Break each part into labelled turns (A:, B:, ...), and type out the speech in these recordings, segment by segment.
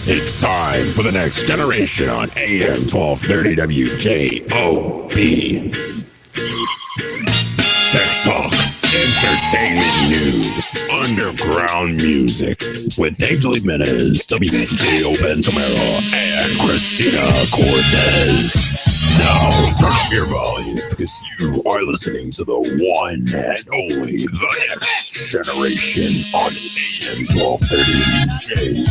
A: It's time for the next generation on AM 1230 WJOB. Tech Talk, entertainment news, underground music with Angel Jimenez, WJO Ben Tamara, and Christina Cortez. Now, turn up your volume because you are listening to the one and only The Next Generation on AM 1230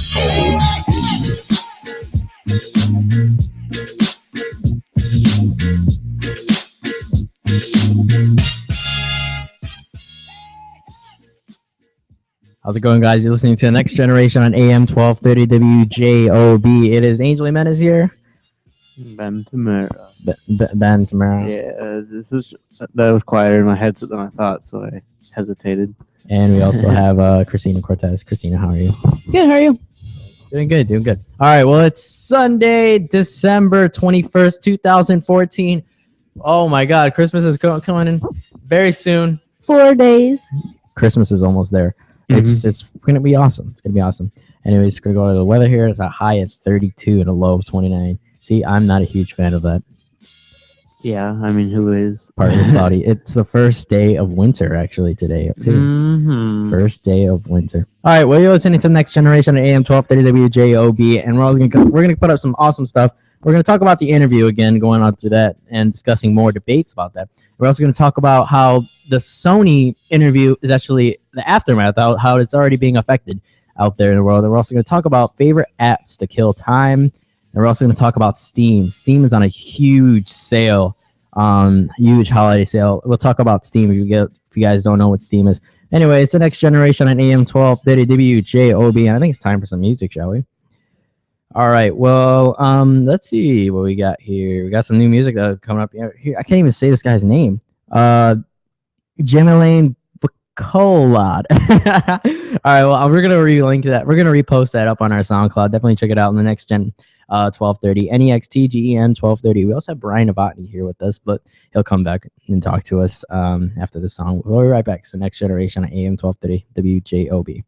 B: How's it going, guys? You're listening to The Next Generation on AM 1230 WJOB. It is Angel Jimenez here.
C: Ben Tamara.
B: Ben Tamara.
C: Yeah, that was quieter in my head than I thought, so I hesitated.
B: And we also have Christina Cortez. Christina, how are you?
D: Good, how are you?
B: Doing good. All right, well, it's Sunday, December 21st, 2014. Oh my God, Christmas is coming in very soon.
D: 4 days.
B: Christmas is almost there. It's going to be awesome. It's going to be awesome. Anyways, going to go to the weather here. It's a high of 32 and a low of 29. See, I'm not a huge fan of that.
C: Yeah, I mean, who is?
B: Partly cloudy. It's the first day of winter, actually, today, too.
C: Mm-hmm.
B: First day of winter. All right, well, you're listening to the Next Generation at AM 1230 WJOB, and we're going to put up some awesome stuff. We're going to talk about the interview again, going on through that, and discussing more debates about that. We're also going to talk about how the Sony interview is actually the aftermath, how it's already being affected out there in the world. And we're also going to talk about favorite apps to kill time. And we're also going to talk about Steam. Steam is on a huge sale, huge holiday sale. We'll talk about Steam if you guys don't know what Steam is. Anyway, it's the Next Generation on AM 1230 WJOB, and I think it's time for some music, shall we? All right, well, let's see what we got here. We got some new music that coming up here. I can't even say this guy's name. Jemilane Bacolod. All right, well, we're going to relink that. We're going to repost that up on our SoundCloud. Definitely check it out in the Next Gen 1230. NEXTGEN 1230. We also have Brian Novotny here with us, but he'll come back and talk to us after the song. We'll be right back. So Next Generation on AM 1230 WJOB.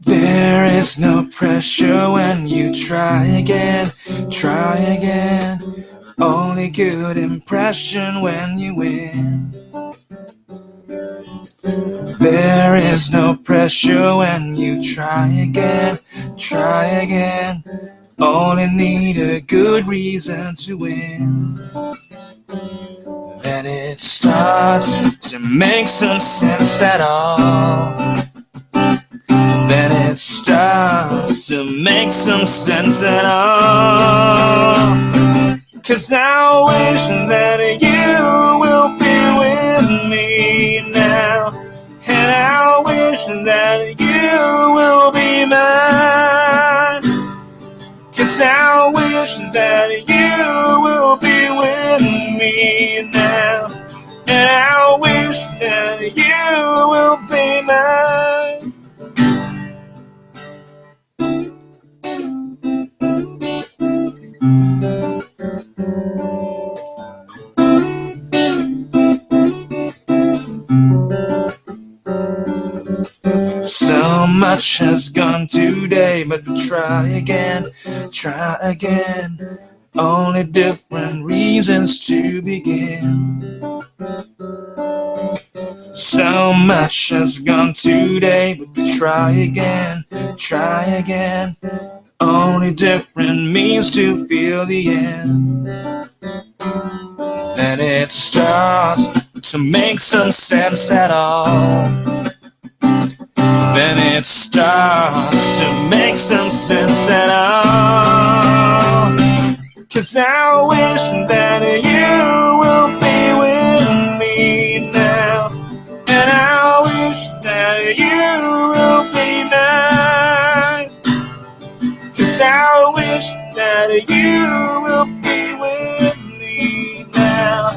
E: There is no pressure when you try again. Only good impression when you win. There is no pressure when you try again. Only need a good reason to win. Then it starts to make some sense at all. Then it starts to make some sense at all. 'Cause I wish that you will be with me now. And I wish that you will be mine. 'Cause I wish that you will be with me now. And I wish that you will be mine. So much has gone today, but try again. Only different reasons to begin. So much has gone today, but try again. Only different means to feel the end. Then it starts to make some sense at all. Then it starts to make some sense at all. 'Cause I wish that you will be with me now. And I wish that you will be mine. 'Cause I wish that you will be with me now.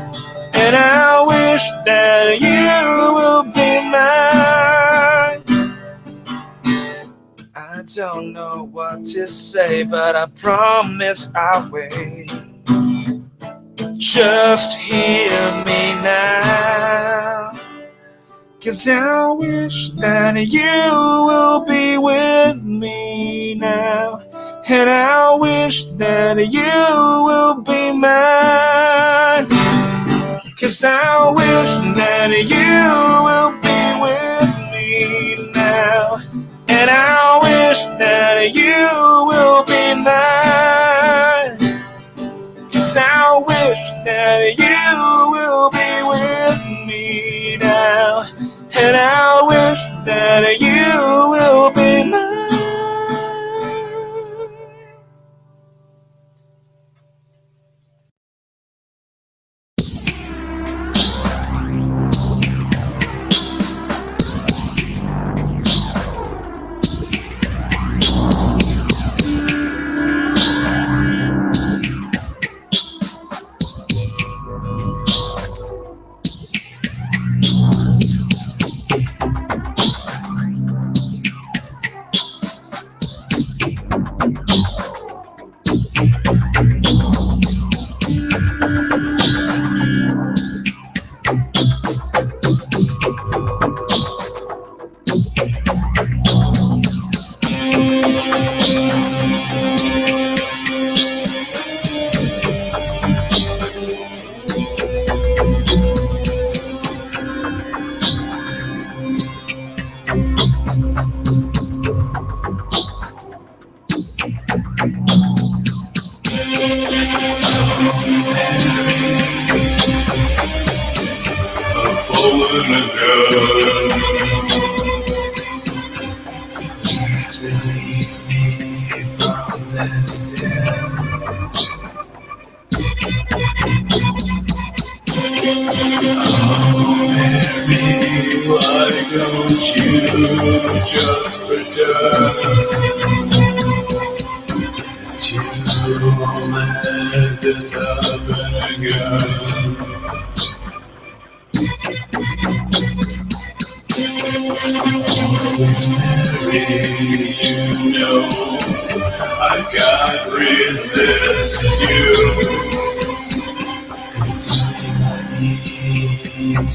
E: don't know what to say, but I promise I'll wait. Just hear me now, 'cause I wish that you will be with me now, and I wish that you will be mine, 'cause I wish that you will be with me now, and I wish that you will be mine, 'cause I wish that you will be with me now, and I wish that you will be mine.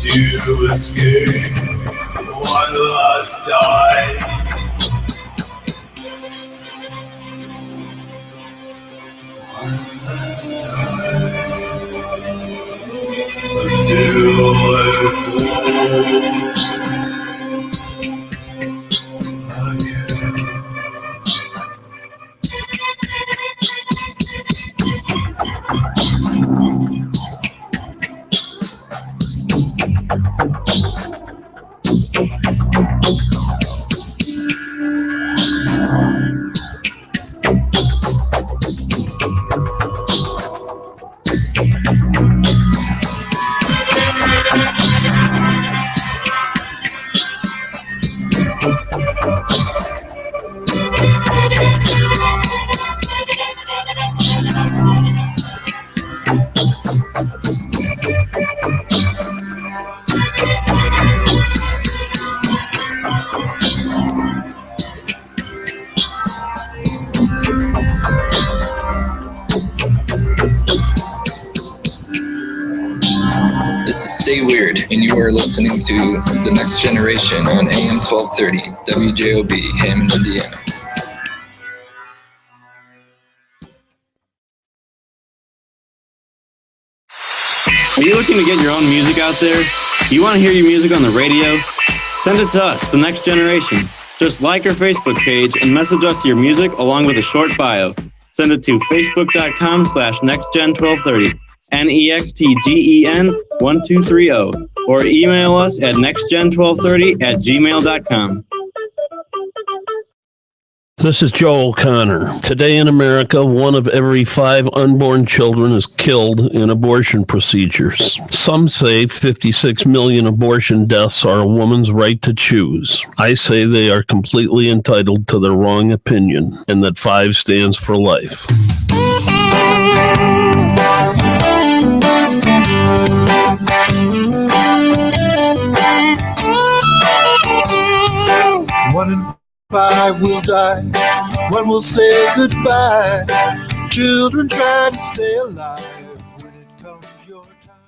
A: To escape one last time. One last time. Until I fall again.
F: And you are listening to The Next Generation on AM 1230, WJOB, Hammond, Indiana.
C: Are you looking to get your own music out there? Do you want to hear your music on the radio? Send it to us, The Next Generation. Just like our Facebook page and message us your music along with a short bio. Send it to facebook.com/nextgen1230. NEXTGEN1230, or email us at nextgen1230@gmail.com.
A: This is Joe O'Connor. Today in America, 1 of every 5 unborn children is killed in abortion procedures. Some say 56 million abortion deaths are a woman's right to choose. I say they are completely entitled to their wrong opinion, and that 5 stands for life.
E: One in
G: 5 will die. One will say goodbye. Children try to stay alive when it comes your time.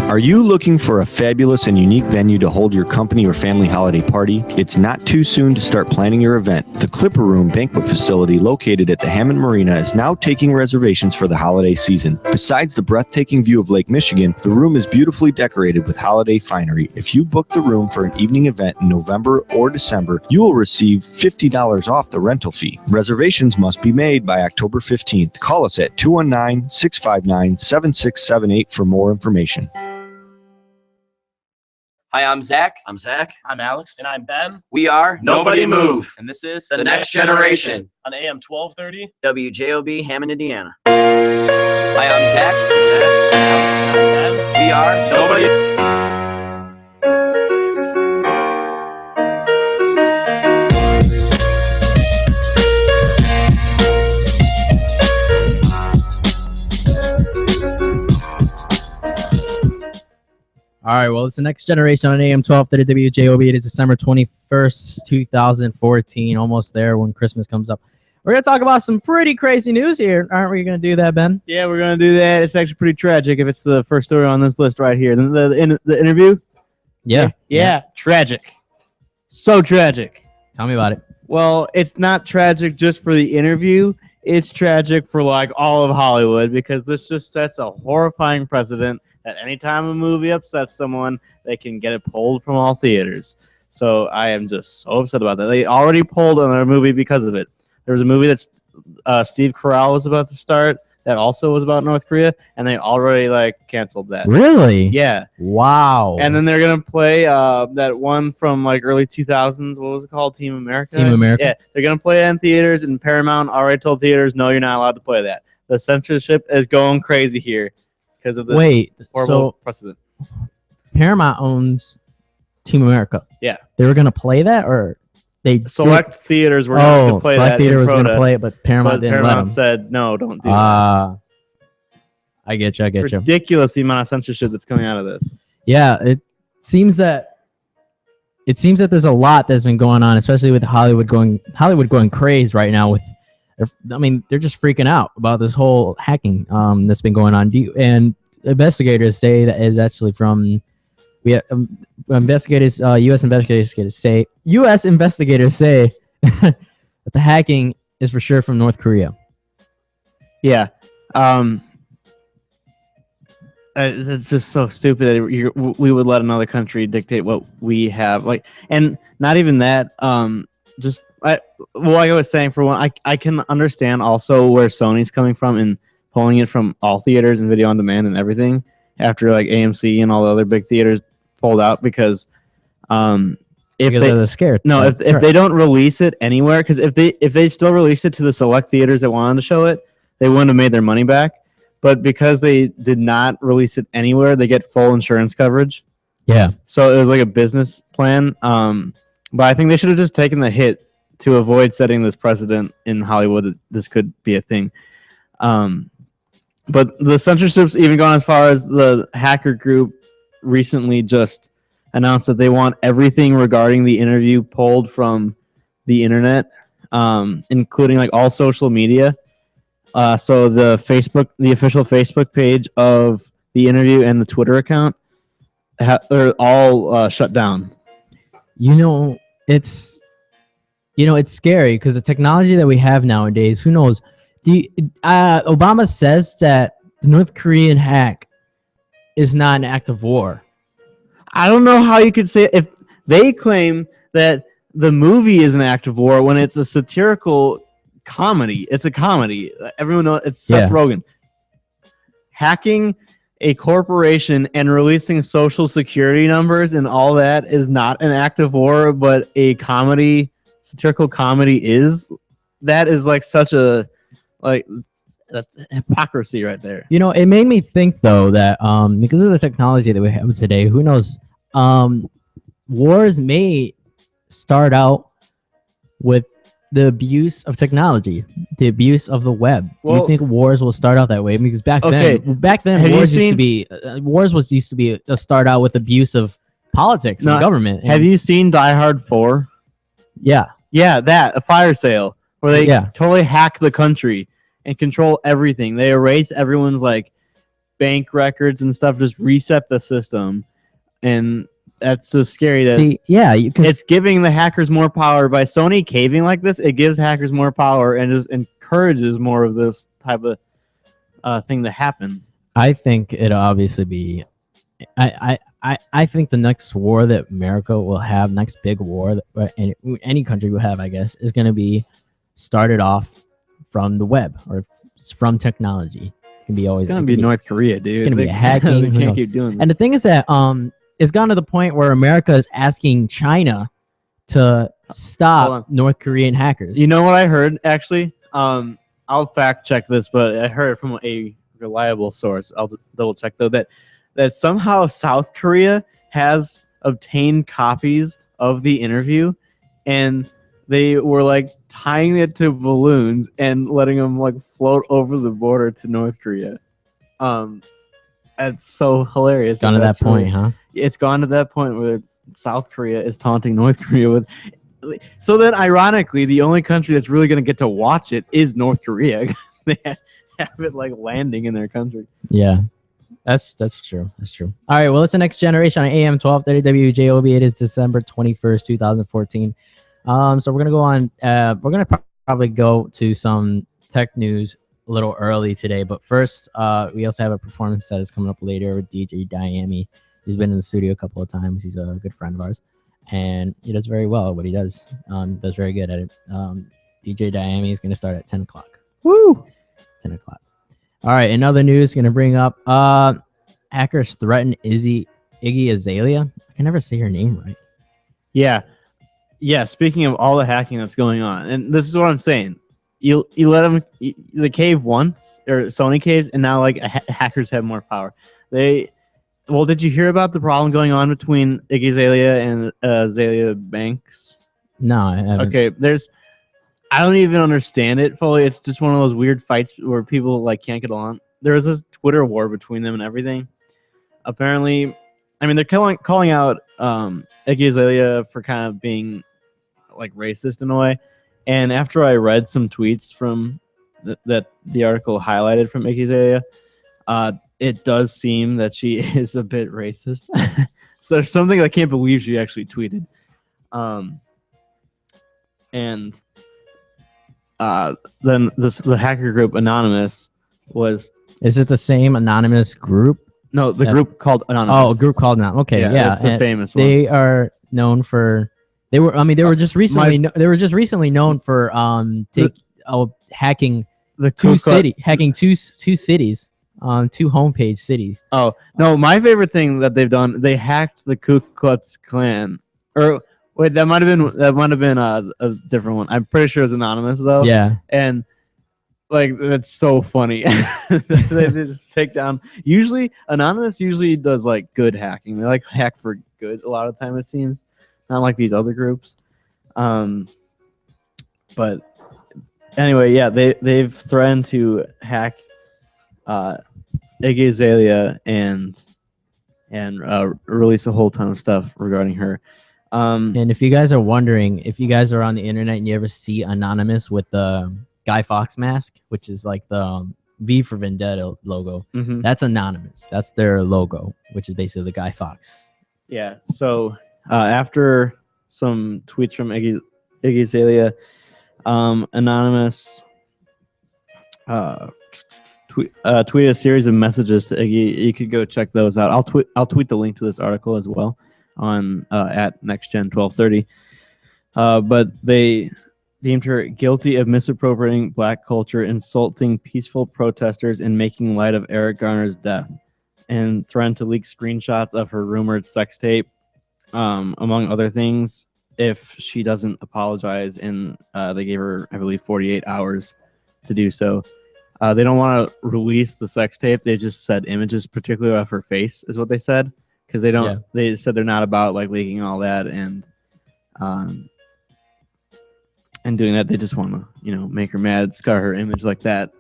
H: Are you looking for a fabulous and unique venue to hold your company or family holiday party? It's not too soon to start planning your event. The Clipper Room banquet facility located at the Hammond Marina is now taking reservations for the holiday season. Besides the breathtaking view of Lake Michigan, the room is beautifully decorated with holiday finery. If you book the room for an evening event in November or December, you will receive $50 off the rental fee. Reservations must be made by October 15th. Call us at 219-659-7678 for more information.
I: Hi, I'm Zach.
J: I'm Zach.
K: I'm Alex.
L: And I'm Ben.
I: We are
J: Nobody Move.
K: And this is
J: The Next Generation
L: on AM 1230
J: WJOB Hammond, Indiana.
I: Hi, I'm Zach.
J: I'm Zach.
L: I'm Alex. And I'm Ben.
I: We are
J: Nobody.
B: All right, well, it's the Next Generation on AM 1230 WJOB. It is December 21st, 2014, almost there when Christmas comes up. We're going to talk about some pretty crazy news here. Aren't we going to do that, Ben?
M: Yeah, we're going to do that. It's actually pretty tragic if it's the first story on this list right here. The interview?
B: Yeah.
M: Tragic. So tragic.
B: Tell me about it.
M: Well, it's not tragic just for the interview. It's tragic for, like, all of Hollywood because this just sets a horrifying precedent that anytime a movie upsets someone, they can get it pulled from all theaters. So I am just so upset about that. They already pulled another movie because of it. There was a movie that Steve Carell was about to start that also was about North Korea, and they already canceled that.
B: Really?
M: Yeah.
B: Wow.
M: And then they're gonna play that one from early 2000s. What was it called? Team America.
B: Team America.
M: Yeah. They're gonna play it in theaters, and Paramount already told theaters, no, you're not allowed to play that. The censorship is going crazy here because of this horrible precedent.
B: Paramount owns Team America.
M: Yeah.
B: They were gonna play that, or they
M: select theaters were not going to play that.
B: Select theater was going to play it, but Paramount didn't let them.
M: Said no, don't do that.
B: I get you.
M: It's ridiculous the amount of censorship that's coming out of this.
B: Yeah, it seems that there's a lot that's been going on, especially with Hollywood going crazy right now. They're just freaking out about this whole hacking that's been going on. And investigators say that is actually from. U.S. investigators say that the hacking is for sure from North Korea.
M: Yeah. It's just so stupid that we would let another country dictate what we have. And not even that. Like I was saying, for one, I can understand also where Sony's coming from in pulling it from all theaters and video on demand and everything after AMC and all the other big theaters pulled out because if
B: they're scared.
M: No, if they don't release it anywhere, because if they still released it to the select theaters that wanted to show it, they wouldn't have made their money back. But because they did not release it anywhere, they get full insurance coverage.
B: Yeah.
M: So it was like a business plan. But I think they should have just taken the hit to avoid setting this precedent in Hollywood that this could be a thing. But the censorship's even gone as far as the hacker group recently just announced that they want everything regarding the interview pulled from the internet, including all social media. So the official Facebook page of the interview and the Twitter account are all shut down.
B: It's scary because the technology that we have nowadays, who knows? Obama says that the North Korean hack is not an act of war.
M: I don't know how you could say if they claim that the movie is an act of war when it's a satirical comedy. It's a comedy. Everyone knows it's Seth Rogen. Hacking a corporation and releasing social security numbers and all that is not an act of war, but a comedy, satirical comedy is. That is such a that's hypocrisy right there.
B: It made me think though that because of the technology that we have today, who knows? Wars may start out with the abuse of technology, the abuse of the web. Do you think wars will start out that way? Because back then, wars used to be start out with abuse of politics and government.
M: Have you seen Die Hard 4?
B: Yeah.
M: Yeah, that a fire sale where they
B: Yeah.
M: totally hack the country and control everything. They erase everyone's like bank records and stuff, just reset the system, and that's so scary. That
B: See, yeah, you can.
M: it's giving the hackers more power by Sony caving like this. It gives hackers more power and just encourages more of this type of thing to happen.
B: I think it'll obviously be. I think the next war that America will have, next big war that any country will have, I guess, is going to be started off from the web or from technology. It can be always.
M: It's gonna be North Korea, dude.
B: It's going to be
M: They-
B: hacking.
M: They
B: who
M: can't
B: knows?
M: keep doing this.
B: And the thing is that it's gone to the point where America is asking China to stop North Korean hackers.
M: You know what I heard actually? I'll fact check this, but I heard it from a reliable source. I'll double check though that somehow South Korea has obtained copies of the interview, and they were like tying it to balloons and letting them like float over the border to North Korea. That's so hilarious.
B: It's gone to that
M: That's
B: point,
M: really-
B: huh?
M: It's gone to that point where South Korea is taunting North Korea with. So then, ironically, the only country that's really going to get to watch it is North Korea. They have it like landing in their country.
B: Yeah, that's true. That's true. All right, well, it's the Next Generation on AM 1230 WJOB. It is December 21st, 2014. So we're gonna go on. We're gonna probably go to some tech news a little early today, but first, we also have a performance that is coming up later with DJ Diami. He's been in the studio a couple of times. He's a good friend of ours, and he does very well at what he does. Does very good at it. DJ Diami is gonna start at 10 o'clock.
M: Woo!
B: 10 o'clock. All right, another news going to bring up hackers threaten Iggy Azalea. I can never say her name right.
M: Yeah. Speaking of all the hacking that's going on, and this is what I'm saying. You let them the cave once, or Sony caves, and now like hackers have more power. Well, did you hear about the problem going on between Iggy Azalea and Azalea Banks?
B: No, I haven't.
M: Okay, I don't even understand it fully. It's just one of those weird fights where people like can't get along. There was this Twitter war between them and everything. Apparently, I mean, they're calling out Iggy Azalea for kind of being like racist in a way. And after I read some tweets from that the article highlighted from Iggy Azalea, it does seem that she is a bit racist. So there's something I can't believe she actually tweeted. And then the hacker group Anonymous was.
B: Is it the same anonymous group?
M: No, the group called Anonymous.
B: Oh, a group called Anonymous. Okay, yeah,
M: it's a famous one.
B: They are known for. They were just recently. They were just recently known for hacking two cities. 2 homepage cities.
M: Oh no, my favorite thing that they've done, they hacked the Ku Klux Klan. Or wait, that might have been a different one. I'm pretty sure it's Anonymous though.
B: Yeah.
M: And like that's so funny. They just take down. Usually, Anonymous does like good hacking. They like hack for good a lot of the time. It seems not like these other groups. But anyway, yeah, they've threatened to hack Iggy Azalea and release a whole ton of stuff regarding her.
B: And if you guys are wondering, if you guys are on the internet and you ever see Anonymous with the Guy Fawkes mask, which is like the V for Vendetta logo, that's Anonymous. That's their logo, which is basically the Guy Fawkes.
M: Yeah. So after some tweets from Iggy Azalea, Anonymous tweeted a series of messages to Iggy. You could go check those out. I'll tweet the link to this article as well on at NextGen1230. But they deemed her guilty of misappropriating Black culture, insulting peaceful protesters, and making light of Eric Garner's death, and threatened to leak screenshots of her rumored sex tape, among other things, if she doesn't apologize. And they gave her, I believe, 48 hours to do so. They don't want to release the sex tape. They just said images, particularly of her face, is what they said, because they don't. Yeah. They said they're not about like leaking all that and doing that. They just want to, make her mad, scar her image like that.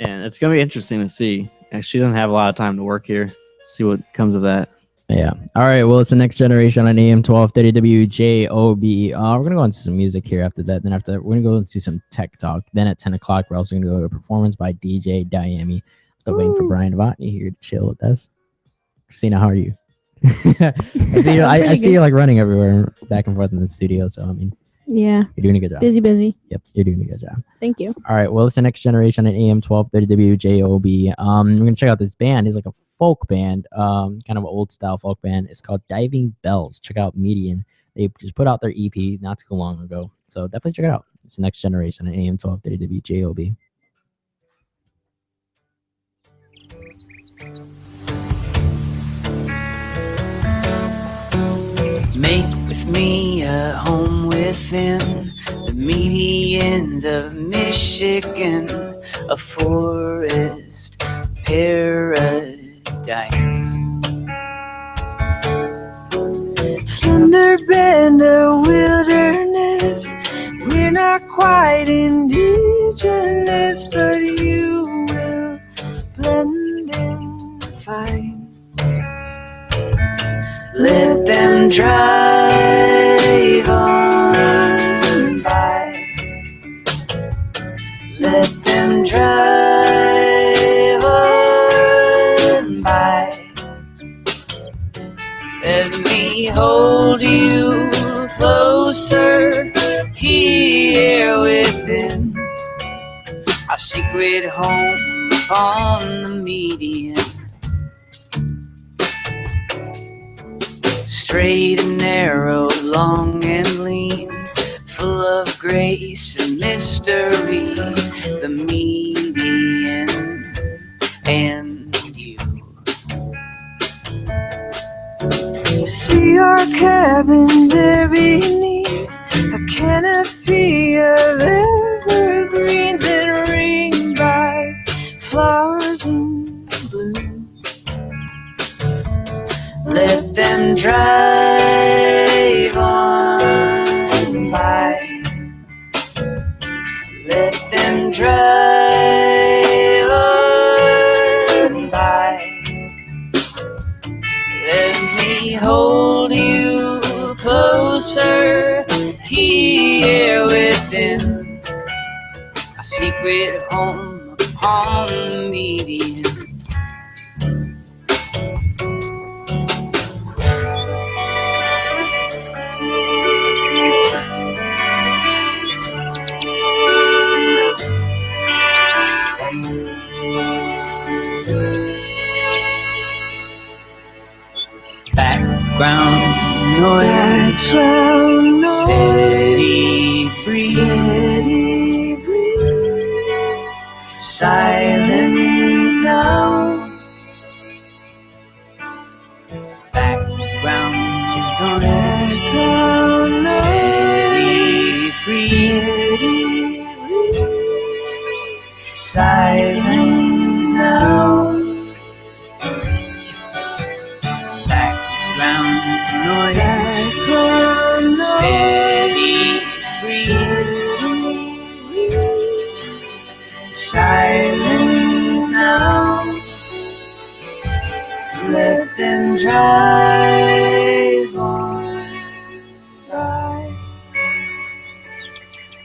M: And it's gonna be interesting to see. And she doesn't have a lot of time to work here. See what comes of that.
B: Yeah. All right. Well, it's the Next Generation on AM 1230 WJOB. We're gonna go into some music here after that. Then after that, we're gonna go into some tech talk. Then at 10 o'clock, we're also gonna go to a performance by DJ Diami. Still waiting for Brian Novotny here to chill with us. Christina, how are you? I see you. I see you like running everywhere, back and forth in the studio. So I mean,
D: Yeah.
B: you're doing a good job.
D: Busy.
B: Yep, you're doing a good job.
D: Thank you.
B: All right. Well, it's the Next Generation at AM 1230 WJOB. We're gonna check out this band. It's like a folk band, kind of an old style folk band. It's called Diving Bells. Check out Median. They just put out their EP not too long ago, so definitely check it out. It's the Next Generation at AM 1230 WJOB.
K: Make with me a home within the medians of Michigan, a forest paradise.
N: Slender band of wilderness, we're not quite indigenous, but you will blend in fine.
K: Let them drive on by. Let them drive on by. Let me hold you closer here within our secret home upon the median. Straight and narrow, long and lean, full of grace and mystery, the median and you.
N: See our cabin there beneath a canopy of evergreens and ringed by flowers in bloom.
K: Let them drive on by. Let them drive on by. Let me hold you closer here within our secret home upon the median. Background noise, steady breeze, silent now. Background noise, steady breeze, silent now. Noise, steady breeze, silent now. Let them drive on by.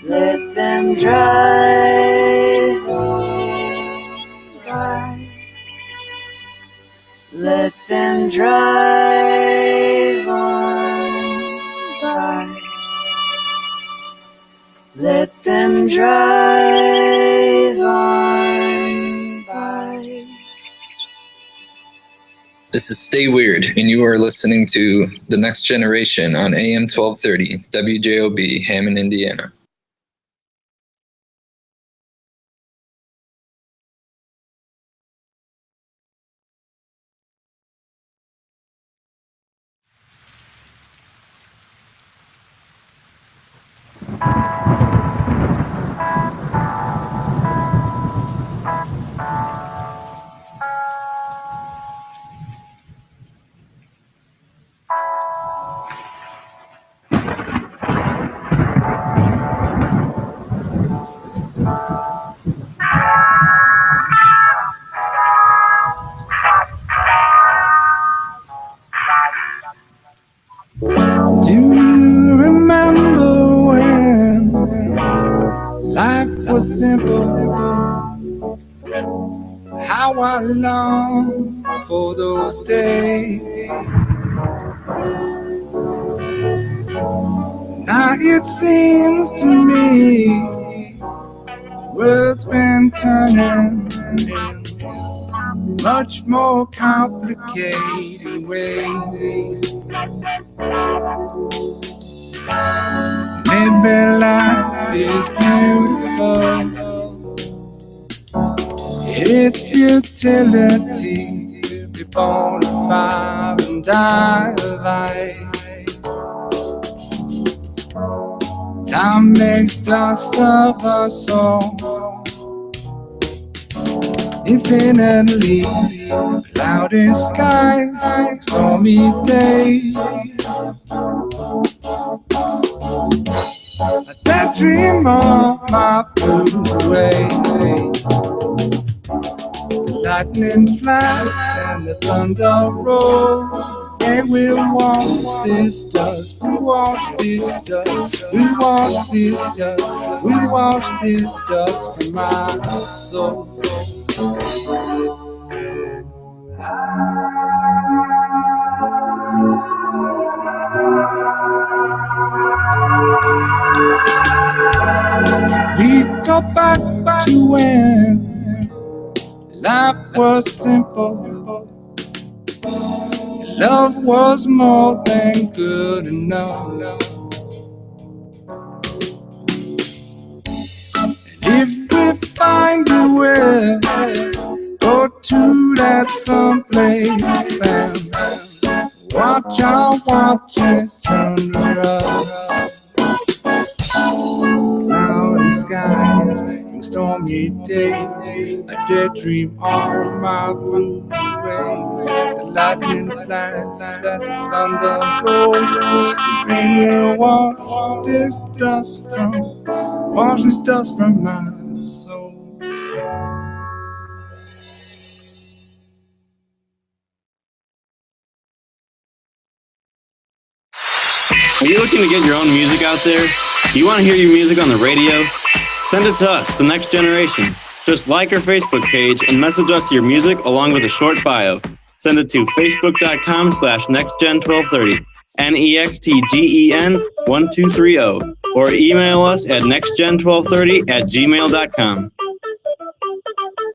K: Let them drive on by. Let them drive on by. Let them drive on by.
F: This is Stay Weird, and you are listening to The Next Generation on AM 1230 WJOB, Hammond, Indiana.
O: How I long for those days. Now it seems to me world's been turning in much more complicated ways. Maybe life is beautiful. Its futility to be born of fire and die of ice. Time makes dust of us all. Infinitely cloudy skies, stormy days. That dream of my blues away. The lightning flash and the thunder roll. And we'll wash this dust, we wash this dust, we wash this dust, we wash this dust from my soul. We go back to when life was simple. Love was more than good enough. And if we find a way, go to that someplace and watch our watches turn around. Cloudy skies and stormy days, a dead dream on my blues away. The lightning flash, let the thunder roll. The rain will wash this dust from my soul.
C: Are you looking to get your own music out there? Do you want to hear your music on the radio? Send it to us, The Next Generation. Just like our Facebook page and message us your music along with a short bio. Send it to facebook.com/nextgen1230, NEXTGEN1230, or email us at nextgen1230@gmail.com.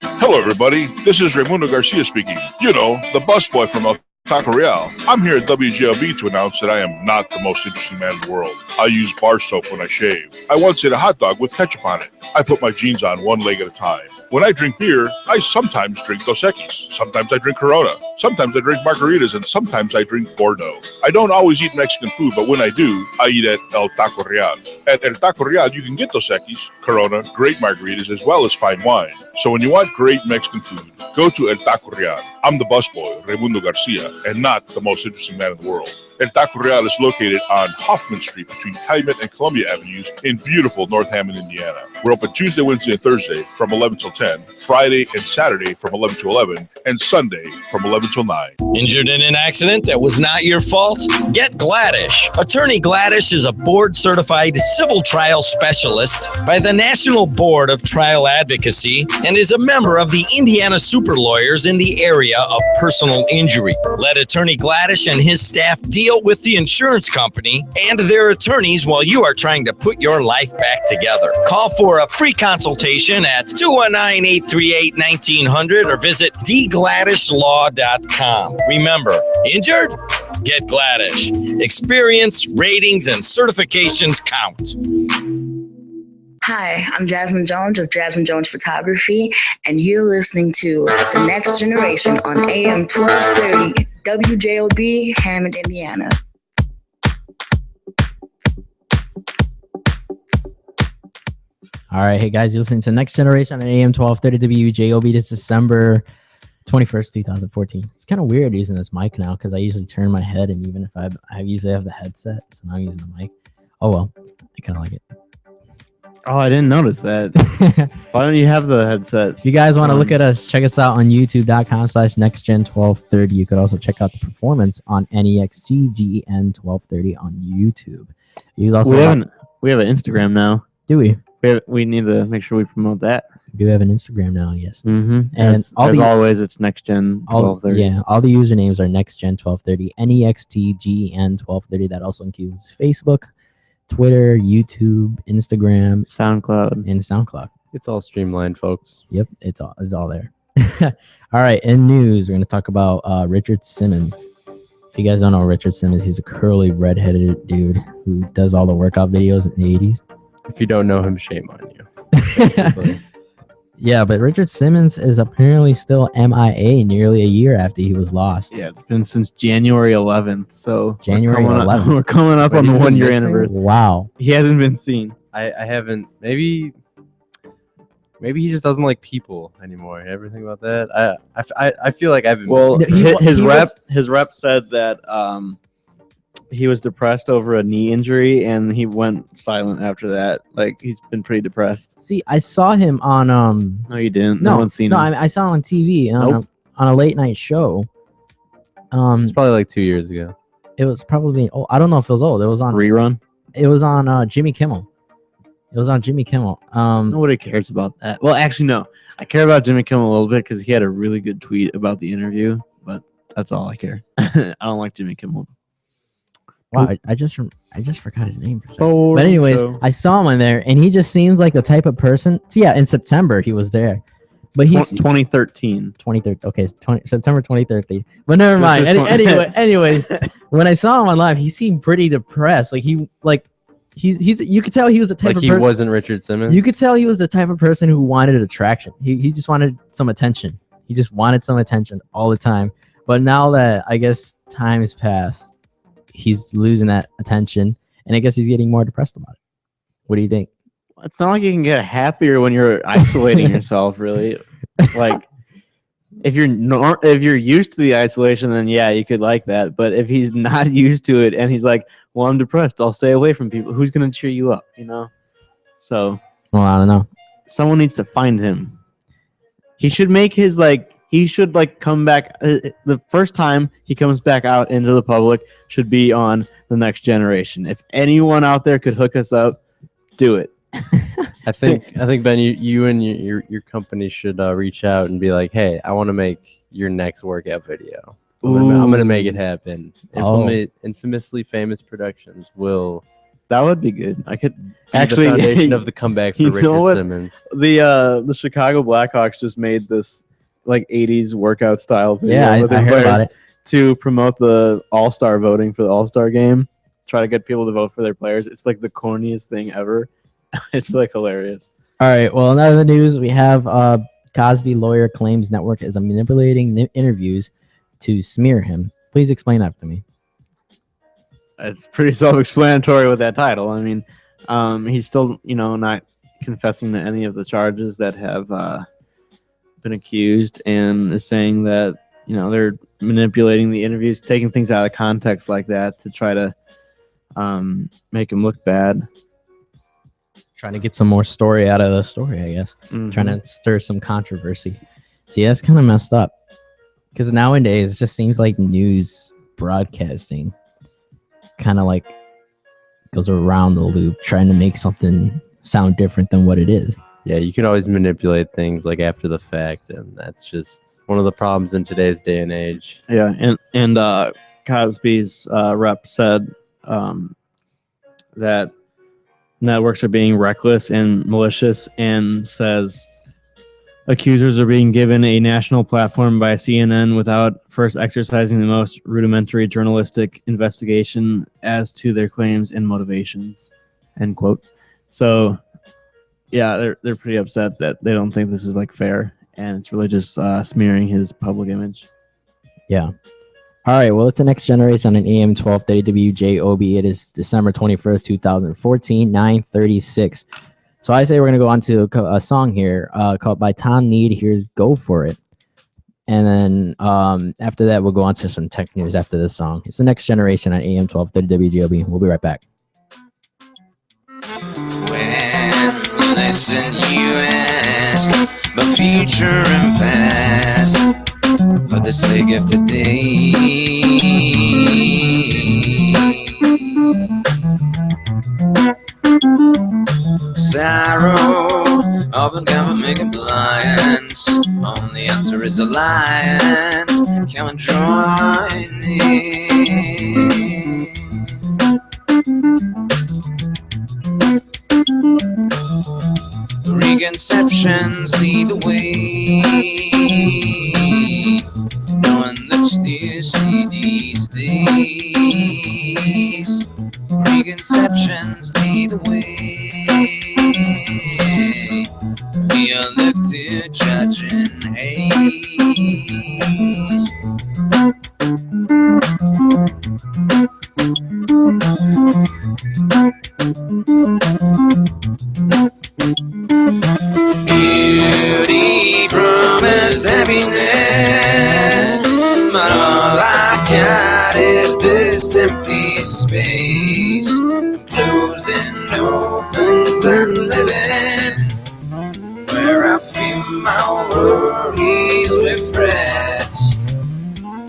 P: Hello, everybody. This is Raimundo Garcia speaking. You know, the busboy from El Taco Real. I'm here at WJLB to announce that I am not the most interesting man in the world. I use bar soap when I shave. I once ate a hot dog with ketchup on it. I put my jeans on one leg at a time. When I drink beer, I sometimes drink Dos Equis. Sometimes I drink Corona. Sometimes I drink margaritas, and sometimes I drink Bordeaux. I don't always eat Mexican food, but when I do, I eat at El Taco Real. At El Taco Real, you can get Dos Equis, Corona, great margaritas, as well as fine wine. So when you want great Mexican food, go to El Taco Real. I'm the busboy, Raimundo Garcia, and not the most interesting man in the world. El Taco Real is located on Hoffman Street between Calumet and Columbia Avenues in beautiful North Hammond, Indiana. We're open Tuesday, Wednesday, and Thursday from 11 till 10, Friday and Saturday from 11 to 11, and Sunday from 11 till 9.
Q: Injured in an accident that was not your fault? Get Gladish. Attorney Gladish is a board-certified civil trial specialist by the National Board of Trial Advocacy and is a member of the Indiana Super Lawyers in the area of personal injury. Let Attorney Gladish and his staff deal with the insurance company and their attorneys while you are trying to put your life back together. Call for a free consultation at 219-838-1900 or visit dgladishlaw.com. Remember, injured? Get Gladish. Experience, ratings, and certifications count.
R: Hi, I'm Jasmine Jones of Jasmine Jones Photography, and you're listening to The Next Generation on AM 1230 WJOB, Hammond, Indiana.
B: All right, hey guys, you're listening to Next Generation on AM 1230 WJOB. This is December 21st, 2014. It's kind of weird using this mic now because I usually turn my head, and even if I usually have the headset, so now I'm using the mic. Oh well, I kind of like it.
M: Oh, I didn't notice that. Why don't you have the headset?
B: If you guys want to look at us, check us out on youtube.com/nextgen1230. You could also check out the performance on NEXTGEN1230 on YouTube. You also
M: we have an Instagram now.
B: Do we?
M: We need to make sure we promote that.
B: We do have an Instagram now, yes.
M: Mm-hmm.
B: And
M: as always, it's NextGen1230.
B: Yeah, all the usernames are NextGen1230, NEXTGN1230. That also includes Facebook, Twitter, YouTube, Instagram,
M: SoundCloud.
S: It's all streamlined, folks.
B: Yep, it's all there. All right, in news, we're going to talk about Richard Simmons. If you guys don't know Richard Simmons, he's a curly, redheaded dude who does all the workout videos in the 80s.
S: If you don't know him, shame on you.
B: Yeah, but Richard Simmons is apparently still MIA nearly a year after he was lost.
M: Yeah, it's been since January 11th. So
B: January 11th.
M: We're coming up on the 1 year anniversary.
B: Wow.
M: He hasn't been seen.
S: I haven't. Maybe he just doesn't like people anymore. You ever think about that? I feel like I've been.
M: Well, his rep said that he was depressed over a knee injury and he went silent after that. Like, he's been pretty depressed.
B: See, I saw him on
M: No, you didn't. No one's seen him.
B: I saw him on TV on a late night show.
S: It's probably like 2 years ago.
B: It was probably I don't know if it was old. It was on
M: Rerun.
B: It was on Jimmy Kimmel. It was on Jimmy Kimmel.
M: Nobody cares about that. Well, actually, no. I care about Jimmy Kimmel a little bit because he had a really good tweet about the interview, but that's all I care. I don't like Jimmy Kimmel.
B: Wow, I just forgot his name for a second. But anyways, I saw him on there, and he just seems like the type of person. So yeah, in September he was there, but he's
M: 2013.
B: 2013. Okay, September 2013. But never mind. Anyways, when I saw him on live, he seemed pretty depressed. Like you could tell he was the type of person.
S: Like he wasn't Richard Simmons.
B: You could tell he was the type of person who wanted attraction. He just wanted some attention. He just wanted some attention all the time. But now that I guess time has passed, he's losing that attention, and I guess he's getting more depressed about it. What do you think?
M: It's not like you can get happier when you're isolating yourself, really. Like, if you're used to the isolation, then yeah, you could like that. But if he's not used to it and he's like, well, I'm depressed, I'll stay away from people. Who's gonna cheer you up? So.
B: Well, I don't know.
M: Someone needs to find him. He should make his He should come back. The first time he comes back out into the public should be on The Next Generation. If anyone out there could hook us up, do it.
S: I think Ben, you and your company should reach out and be like, hey, I want to make your next workout video. I'm gonna make it happen. Infamously Famous Productions will.
M: That would be good. I could
S: actually the foundation of the comeback for Richard Simmons.
M: The Chicago Blackhawks just made this 80s workout style video.
B: Yeah, I heard about it.
M: To promote the All-Star voting for the All-Star game. Try to get people to vote for their players. It's the corniest thing ever. It's hilarious.
B: All right. Well, in other news, we have Cosby lawyer claims network is manipulating interviews to smear him. Please explain that to me.
M: It's pretty self-explanatory with that title. I mean, he's still, not confessing to any of the charges that have been accused, and is saying that, they're manipulating the interviews, taking things out of context like that to try to make him look bad.
B: Trying to get some more story out of the story, I guess.
M: Mm-hmm.
B: Trying to stir some controversy. See, that's kind of messed up. Because nowadays, it just seems like news broadcasting kind of goes around the loop, trying to make something sound different than what it is.
S: Yeah, you can always manipulate things after the fact, and that's just one of the problems in today's day and age.
M: Yeah, and Cosby's rep said that networks are being reckless and malicious, and says accusers are being given a national platform by CNN without first exercising the most rudimentary journalistic investigation as to their claims and motivations, end quote. So yeah, they're pretty upset that they don't think this is fair, and it's really just smearing his public image.
B: Yeah. All right. Well, it's The Next Generation on AM 1230 WJOB. It is December 21st, 2014, 9:36. So I say we're gonna go on to a song here called by Tom Need. Here's "Go For It," and then after that we'll go on to some tech news after this song. It's The Next Generation on AM 1230 WJOB. We'll be right back.
E: Listen, you ask the future and past for the sake of today. sorrow of a government compliance. Only answer is alliance. Come and join me. Preconceptions lead the way. No one looks to see these days. Preconceptions lead the way. We are look to judge and haste. Beauty promised happiness, but all I got is this empty space. Closed and open and living, where I fill my worries with frets,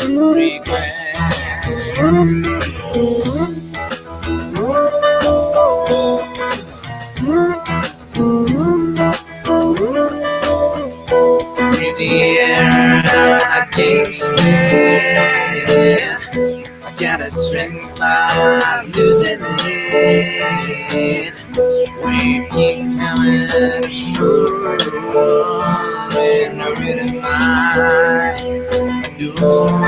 E: regrets. Breathe the air against it. I gotta strength by losing it. We keep coming ashore in the rhythm of my door.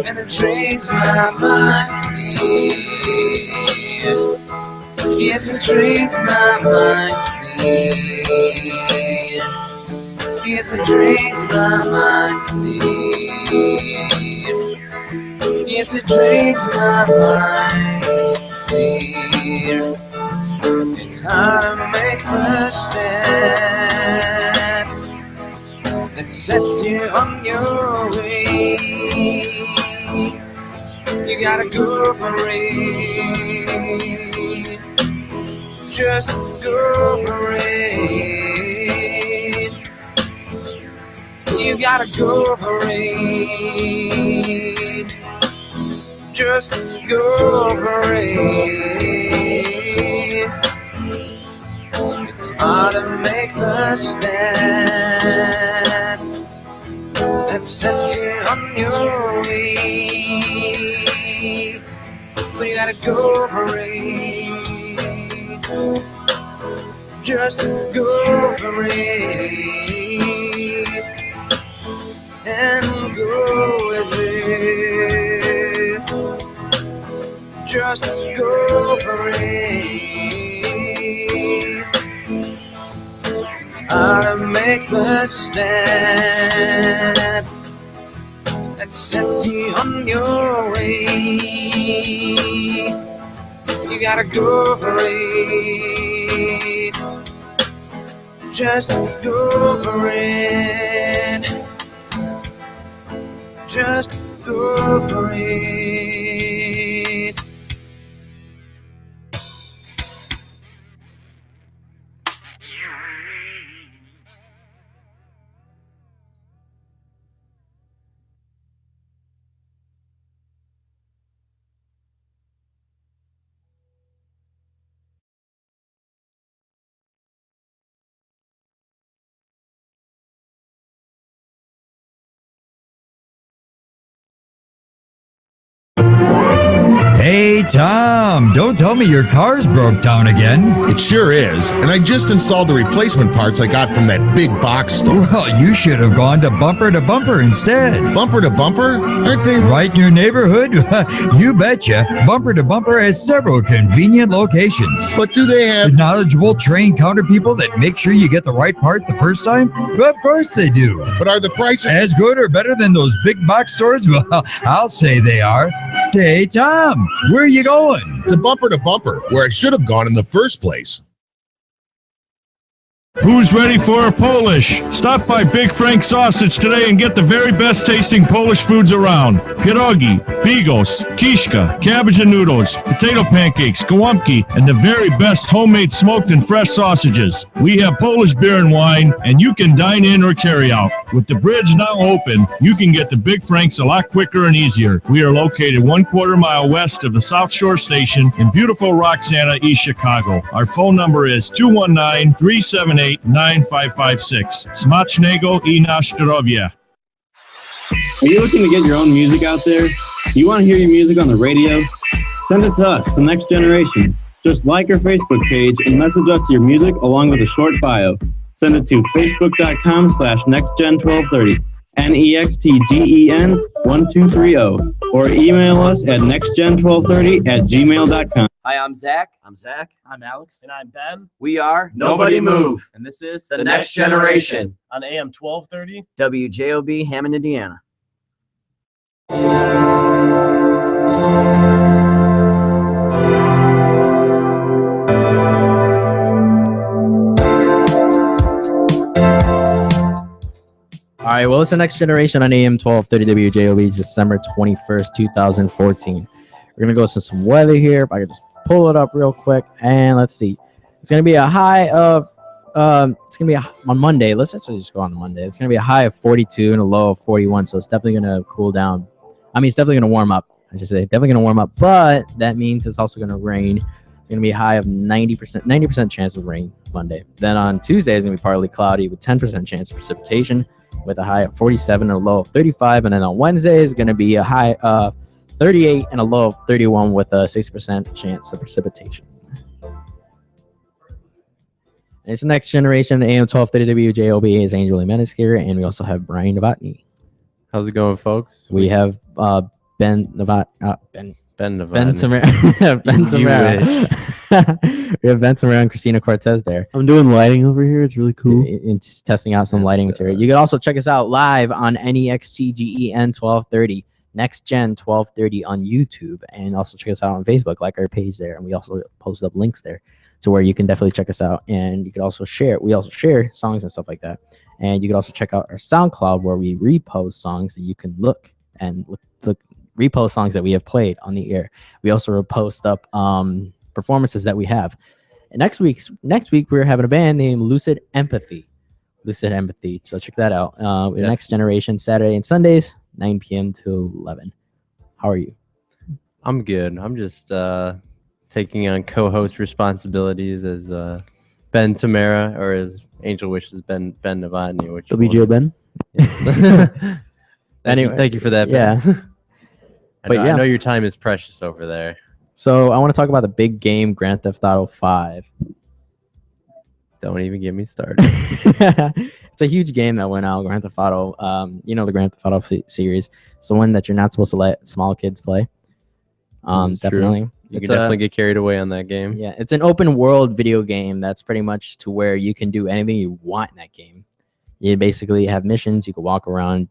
E: Penetrates my mind clear. Yes, it treats my mind clear. Yes, it treats my mind clear. Yes, it treats my mind clear. It's hard to make the step that sets you on your way. You gotta go for it. Just go for it. You gotta go for it. Just go for it. It's hard to make the step that sets you on your way. But you gotta go for it. Just go for it and go with it. Just go for it. It's hard to make the step that sets you on your way. You gotta go for it. Just go for it. Just go for it.
T: Hey, Tom, don't tell me your car's broke down again.
U: It sure is, and I just installed the replacement parts I got from that big box store.
T: Well, you should have gone to Bumper instead.
U: Bumper to Bumper? Aren't they
T: right in your neighborhood? You betcha. Bumper to Bumper has several convenient locations.
U: But do they have
T: knowledgeable, trained counter people that make sure you get the right part the first time? Well, of course they do.
U: But are the prices
T: as good or better than those big box stores? Well, I'll say they are. Hey, Tom, where are you going?
U: To Bumper, where I should have gone in the first place.
A: Who's ready for a Polish? Stop by Big Frank Sausage today and get the very best tasting Polish foods around. Pierogi, bigos, kishka, cabbage and noodles, potato pancakes, gołąbki, and the very best homemade smoked and fresh sausages. We have Polish beer and wine, and you can dine in or carry out. With the bridge now open, you can get to Big Frank's a lot quicker and easier. We are located 1/4 mile west of the South Shore Station in beautiful Roxana, East Chicago. Our phone number is 219-378-9556. Smacznego I na zdrowie.
C: Are you looking to get your own music out there? Do you want to hear your music on the radio? Send it to us, The Next Generation. Just like our Facebook page and message us your music along with a short bio. Send it to facebook.com/nextgen1230, NEXTGEN1230, or email us at nextgen1230@gmail.com.
J: Hi, I'm Zach.
V: I'm Zach.
J: I'm Alex.
L: And I'm Ben.
J: We are
V: Nobody Move.
J: And this is The Next Generation
L: on AM 1230.
J: WJOB, Hammond, Indiana.
B: All right, well, it's The Next Generation on AM 1230 WJOB, December 21st, 2014. We're going to go to some weather here. If I could just pull it up real quick, and let's see. It's going to be a high of, on Monday. Let's actually just go on Monday. It's going to be a high of 42 and a low of 41, so it's definitely going to cool down. I mean, it's definitely going to warm up, I should say. Definitely going to warm up, but that means it's also going to rain. It's going to be a high of 90% chance of rain Monday. Then on Tuesday, it's going to be partly cloudy with 10% chance of precipitation, with a high of 47 and a low of 35. And then on Wednesday is going to be a high of 38 and a low of 31 with a 60% chance of precipitation. And it's The Next Generation, AM 1230 WJOB. Is Angel Jimenez here, and we also have Brian Novotny.
S: How's it going, folks?
B: We have Ben Tamara. We have Ben Tamara and Christina Cortez there.
M: I'm doing lighting over here. It's really cool.
B: It's testing out some lighting material. You can also check us out live on NEXTGEN 1230, Next Gen 1230 on YouTube, and also check us out on Facebook, like our page there, and we also post up links there to where you can definitely check us out, and you can also share. We also share songs and stuff like that, and you can also check out our SoundCloud where we repost songs that you can look repost songs that we have played on the air. We also post up performances that we have. And next week we're having a band named Lucid Empathy. So check that out. Next Generation, Saturday and Sundays, 9 p.m. to 11. How are you?
S: I'm good. I'm just taking on co-host responsibilities as Ben Tamara, or as Angel wishes, Ben Novotny.
M: WJ Ben.
S: Anyway, thank you for that, Ben.
B: Yeah.
S: I know your time is precious over there.
B: So I want to talk about the big game, Grand Theft Auto 5.
S: Don't even get me started.
B: It's a huge game that went out, Grand Theft Auto. The Grand Theft Auto series. It's the one that you're not supposed to let small kids play. Definitely.
S: True. You can definitely get carried away on that game.
B: Yeah, it's an open world video game that's pretty much to where you can do anything you want in that game. You basically have missions. You can walk around,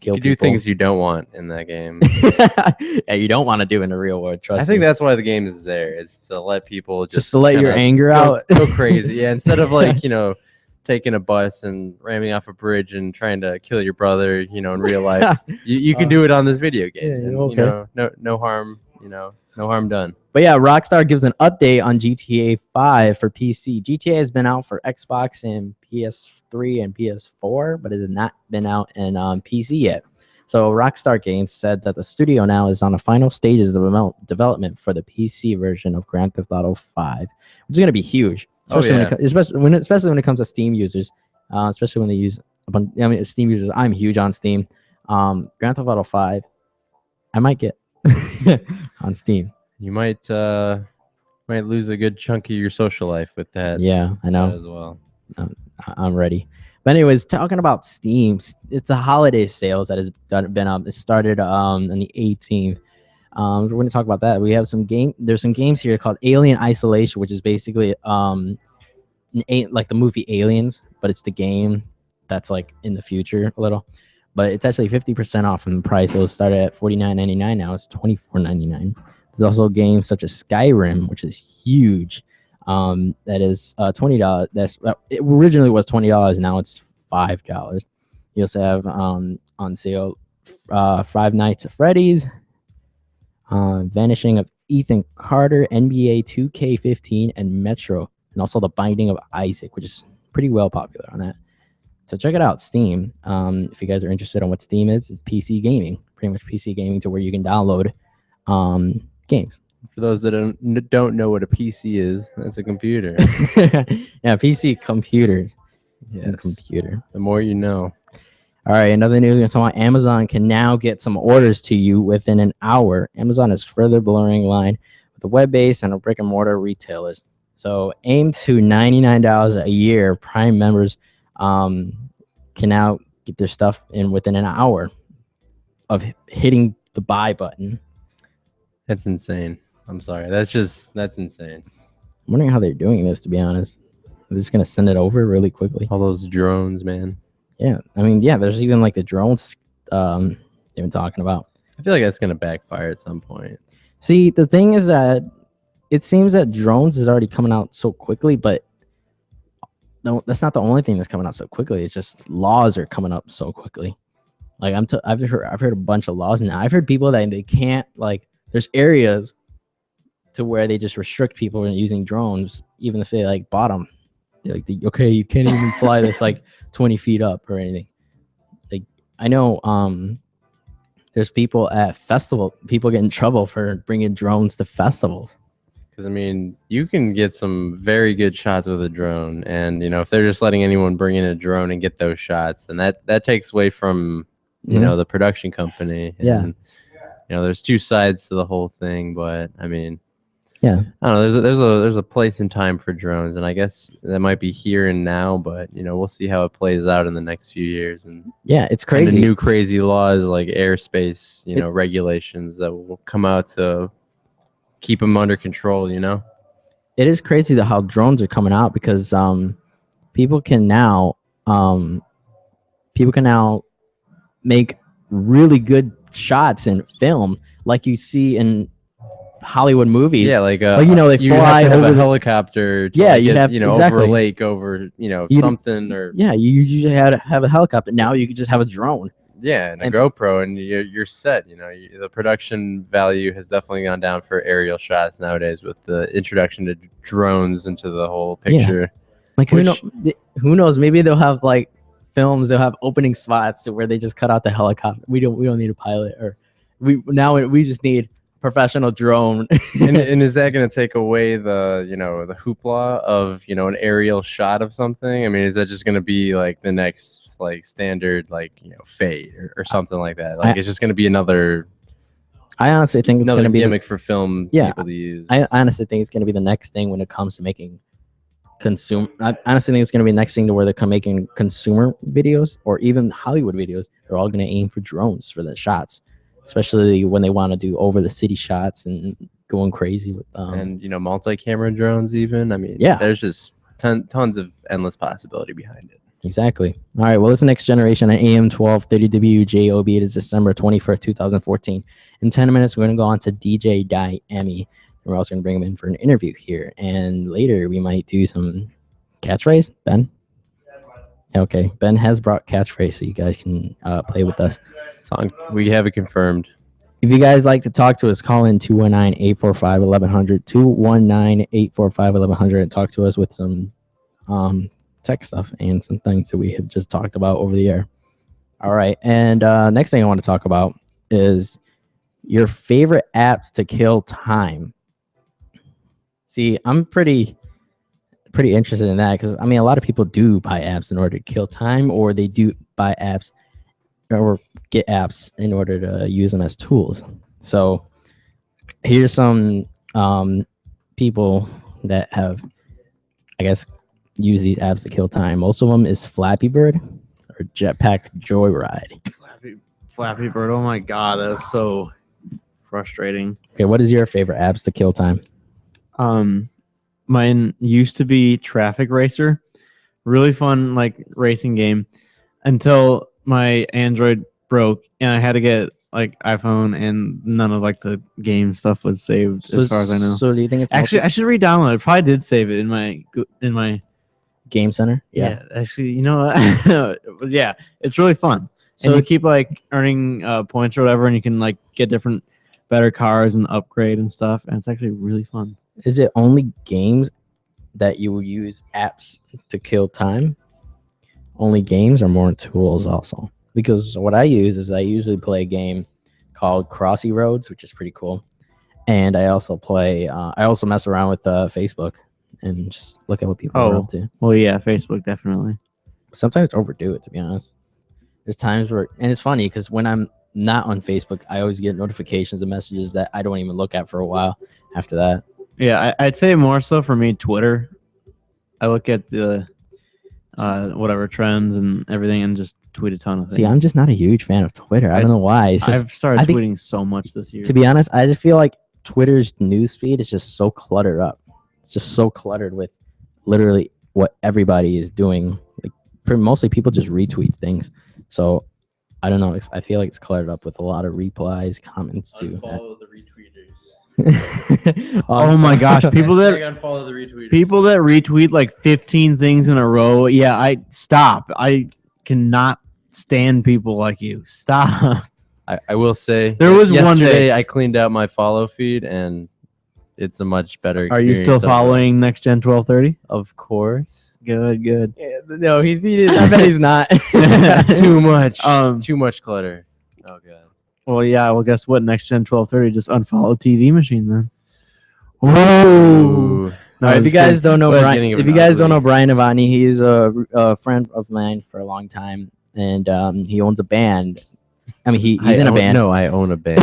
B: kill
S: you do
B: people.
S: things you don't want in that game.
B: Yeah, you don't want to do in the real world. Trust me.
S: I think that's why the game is there. It's to let people just
B: to let your anger out.
S: Go crazy. Yeah, instead of taking a bus and ramming off a bridge and trying to kill your brother, in real life, you can do it on this video game.
B: Yeah,
S: and, no harm. No harm done.
B: But yeah, Rockstar gives an update on GTA 5 for PC. GTA has been out for Xbox and PS3 and PS4, but it has not been out in PC yet. So Rockstar Games said that the studio now is on the final stages of development for the PC version of Grand Theft Auto 5, which is going to be huge, especially when it comes to Steam users, especially when they use Steam users. I'm huge on Steam. Grand Theft Auto 5, I might get on Steam.
S: You might lose a good chunk of your social life with that.
B: Yeah, I know.
S: As well.
B: I'm ready. But anyways, talking about Steam, it's a holiday sales that has been up. It started on the 18th. We're going to talk about that. We have there's some games here called Alien Isolation, which is basically like the movie Aliens, but it's the game that's like in the future a little. But it's actually 50% off from the price. It was started at $49.99. Now it's $24.99. There's also games such as Skyrim, which is huge. That is $20. It originally was $20. Now it's $5. You also have on sale Five Nights at Freddy's, Vanishing of Ethan Carter, NBA 2K15, and Metro, and also The Binding of Isaac, which is pretty well popular on that. So check it out, Steam. If you guys are interested in what Steam is, it's PC gaming, pretty much PC gaming, to where you can download games.
S: For those that don't know what a PC is, that's a computer.
B: Yeah, PC computer.
S: Yes.
B: Computer.
S: The more you know.
B: All right, another news we're talking about, Amazon can now get some orders to you within an hour. Amazon is further blurring line with the web-based and brick and mortar retailers. So aim to $99 a year. Prime members can now get their stuff in within an hour of hitting the buy button.
S: That's insane. I'm sorry. That's insane.
B: I'm wondering how they're doing this, to be honest. They're just going to send it over really quickly.
S: All those drones, man.
B: Yeah. I mean, yeah, there's even like the drones they've been talking about.
S: I feel like that's going to backfire at some point.
B: See, the thing is that it seems that drones is already coming out so quickly, but no, that's not the only thing that's coming out so quickly. It's just laws are coming up so quickly. Like I've heard a bunch of laws, and I've heard people that they can't, like, there's areas to where they just restrict people from using drones, even if they like bought them. They're like, okay, you can't even fly this like 20 feet up or anything. Like, I know there's people at people get in trouble for bringing drones to festivals.
S: Because, I mean, you can get some very good shots with a drone. And, you know, if they're just letting anyone bring in a drone and get those shots, then that takes away from, you know, the production company. And,
B: Yeah.
S: you know, there's two sides to the whole thing. But, I mean,
B: yeah,
S: I don't know. There's a place and time for drones. And I guess that might be here and now. But, you know, we'll see how it plays out in the next few years. And
B: yeah, it's
S: and
B: crazy.
S: the new crazy laws like airspace, you know, regulations that will come out to keep them under control, you know?
B: It is crazy how drones are coming out, because people can now make really good shots in film, like you see in Hollywood movies.
S: Yeah, like
B: you know, they
S: you
B: fly
S: have to have
B: over
S: a helicopter. To,
B: yeah,
S: like,
B: you'd
S: get,
B: have,
S: you know,
B: exactly,
S: over a lake, over, you know, something, or
B: yeah, you usually had to have a helicopter. Now you could just have a drone.
S: Yeah, and a GoPro, and you're set. You know, the production value has definitely gone down for aerial shots nowadays with the introduction to drones into the whole picture.
B: Yeah. Like, who knows? Maybe they'll have like films. They'll have opening spots to where they just cut out the helicopter. We don't need a pilot, or we just need professional drone.
S: and is that going to take away the, you know, the hoopla of, you know, an aerial shot of something? I mean, is that just going to be like the next like standard, like, you know, fade or something like that? Like, it's just going to be another.
B: I honestly think it's going to be
S: gimmick for film people to use.
B: I honestly think it's going to be the next thing when it comes to making I honestly think it's going to be the next thing to where they're making consumer videos or even Hollywood videos. They're all going to aim for drones for the shots, especially when they want to do over the city shots and going crazy with
S: and, you know, multi-camera drones even. I mean,
B: yeah,
S: there's just tons of endless possibility behind it.
B: Exactly. All right. Well, it's the Next Generation on AM 1230 WJOB. It is December 21st, 2014. In 10 minutes, we're going to go on to DJ Diami. We're also going to bring him in for an interview here. And later, we might do some catchphrase. Ben? Okay. Ben has brought catchphrase, so you guys can play with us.
S: We have it confirmed.
B: If you guys like to talk to us, call in 219-845-1100, 219-845-1100, and talk to us with some tech stuff and some things that we have just talked about over the air. All right. And next thing I want to talk about is your favorite apps to kill time. See, I'm pretty interested in that, because I mean, a lot of people do buy apps in order to kill time, or they do buy apps or get apps in order to use them as tools. So here's some people that have, I guess, use these apps to kill time. Most of them is Flappy Bird or Jetpack Joyride.
M: Flappy Bird. Oh my god, that's so frustrating.
B: Okay, what is your favorite apps to kill time?
M: Mine used to be Traffic Racer. Really fun, like, racing game, until my Android broke and I had to get like iPhone, and none of like the game stuff was saved as far as I know.
B: So do you think it's
M: Actually, I should re-download it. Probably did save it in my
B: Game Center?
M: Yeah, actually, you know what? Yeah, it's really fun.
B: So-
M: And you keep like earning points or whatever, and you can like get different, better cars and upgrade and stuff. And it's actually really fun.
B: Is it only games that you will use apps to kill time? Only games or more tools also? Because what I use is I usually play a game called Crossy Roads, which is pretty cool. And I also play, I also mess around with Facebook and just look at what people are up to.
M: Well, yeah, Facebook definitely.
B: Sometimes overdo it, to be honest. There's times where, and it's funny because when I'm not on Facebook, I always get notifications and messages that I don't even look at for a while after that.
M: Yeah, I'd say more so for me, Twitter. I look at the whatever trends and everything and just tweet a ton of things.
B: See, I'm just not a huge fan of Twitter. I don't know why. It's just,
M: I've started
B: I think,
M: tweeting so much this year.
B: To be honest, I just feel like Twitter's newsfeed is just so cluttered up. It's just so cluttered with literally what everybody is doing. Like, mostly people just retweet things. So I don't know. I feel like it's cluttered up with a lot of replies, comments too.
S: Unfollow the retweeters.
M: Oh my gosh, people that
S: unfollow the retweeters.
M: People that retweet like 15 things in a row. Yeah, I cannot stand people like you. Stop.
S: I will say
M: There was one
S: yesterday
M: day-
S: I cleaned out my follow feed and it's a much better
M: Are you still
S: experience
M: following Next Gen 1230?
S: Of course.
M: Good.
B: No, he's needed. I bet he's not.
S: Too much. Too much clutter. Oh god.
M: Well, yeah. Well, guess what? Next Gen 1230 just unfollow TV Machine then.
B: Whoa.
S: Ooh.
B: All right, if you guys don't know Brian, if you guys don't know Brian Avani, he's a friend of mine for a long time, and he owns a band. I mean, he's in a band.
S: No, I own a band.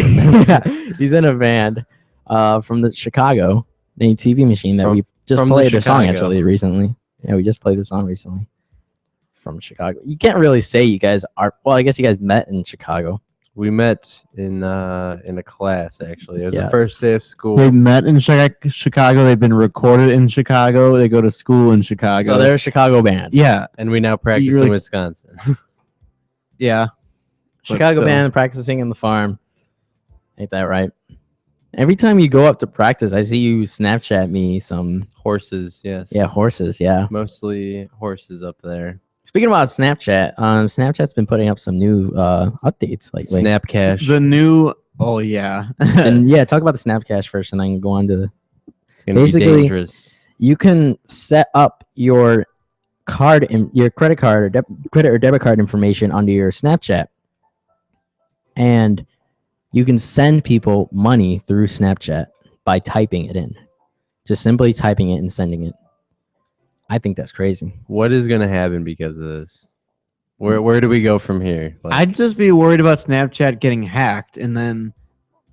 B: He's in a band from the Chicago named TV Machine that we just
S: from
B: played their song
S: Chicago.
B: actually recently. Yeah, we just played the song recently from Chicago. You can't really say you guys are. Well, I guess you guys met in Chicago.
S: We met in a class actually. It was
B: Yeah.
S: the first day of school.
M: They met in Chicago. They've been recorded in Chicago. They go to school in Chicago.
B: So they're a Chicago band.
M: Yeah,
S: and we now practice
M: really-
S: in Wisconsin.
M: yeah.
B: Chicago
M: still.
B: band practicing in the farm. Ain't that right? Every time you go up to practice, I see you Snapchat me some
S: Horses, yes.
B: Yeah, horses. Yeah.
S: Mostly horses up there.
B: Speaking about Snapchat, Snapchat's been putting up some new updates lately.
S: Snapcash.
M: The new. Oh yeah.
B: And yeah, talk about the Snapcash first, and then go on to the.
S: It's gonna be dangerous.
B: You can set up your your credit card or credit or debit card information onto your Snapchat, and you can send people money through Snapchat by typing it in, just simply typing it and sending it. I think that's crazy.
S: What is gonna happen because of this? Where do we go from here? Like,
M: I'd just be worried about Snapchat getting hacked, and then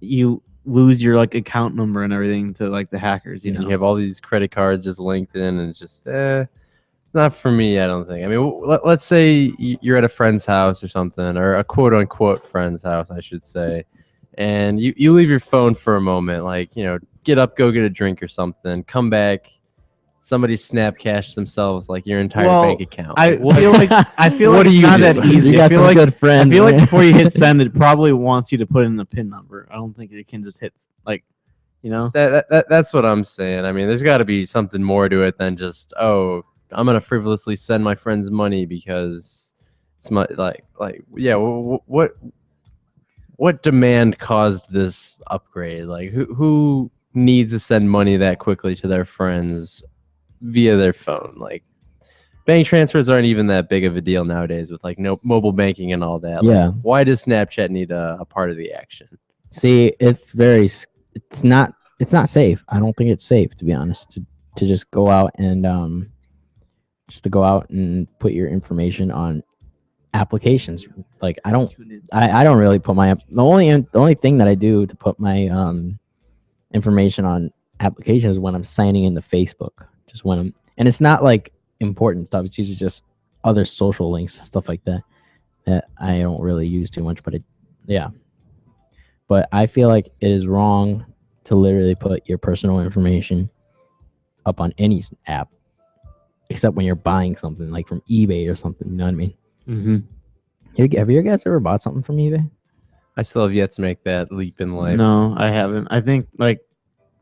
M: you lose your like account number and everything to like the hackers. You know.
S: you have all these credit cards just linked in, and it's just it's not for me. I don't think. I mean, let's say you're at a friend's house or something, or a quote unquote friend's house, I should say, and you leave your phone for a moment, like get up, go get a drink or something, come back. Somebody Snapcashed themselves like your entire bank account.
M: I feel like
B: What do
M: it's
B: you
M: not
B: do?
M: that easy.
B: You
M: I
B: got
M: feel
B: some
M: like
B: good friends,
M: I feel like
B: man.
M: before you hit send, it probably wants you to put in the PIN number. I don't think it can just hit like,
S: That's what I'm saying. I mean, there's got to be something more to it than just I'm gonna frivolously send my friends money because it's my what demand caused this upgrade? Like who needs to send money that quickly to their friends via their phone? Like bank transfers aren't even that big of a deal nowadays with like no mobile banking and all that. Like,
B: Yeah.
S: why does Snapchat need a part of the action?
B: See, it's not safe. I don't think it's safe, to be honest, to just go out and put your information on applications. Like I don't really put the only thing that I do to put my information on applications when I'm signing into Facebook. Just when and it's not like important stuff. It's usually just other social links, stuff like that I don't really use too much. But But I feel like it is wrong to literally put your personal information up on any app, except when you're buying something like from eBay or something. You know what I mean?
M: Mm-hmm.
B: Have you guys ever bought something from eBay?
S: I still have yet to make that leap in life.
M: No, I haven't. I think like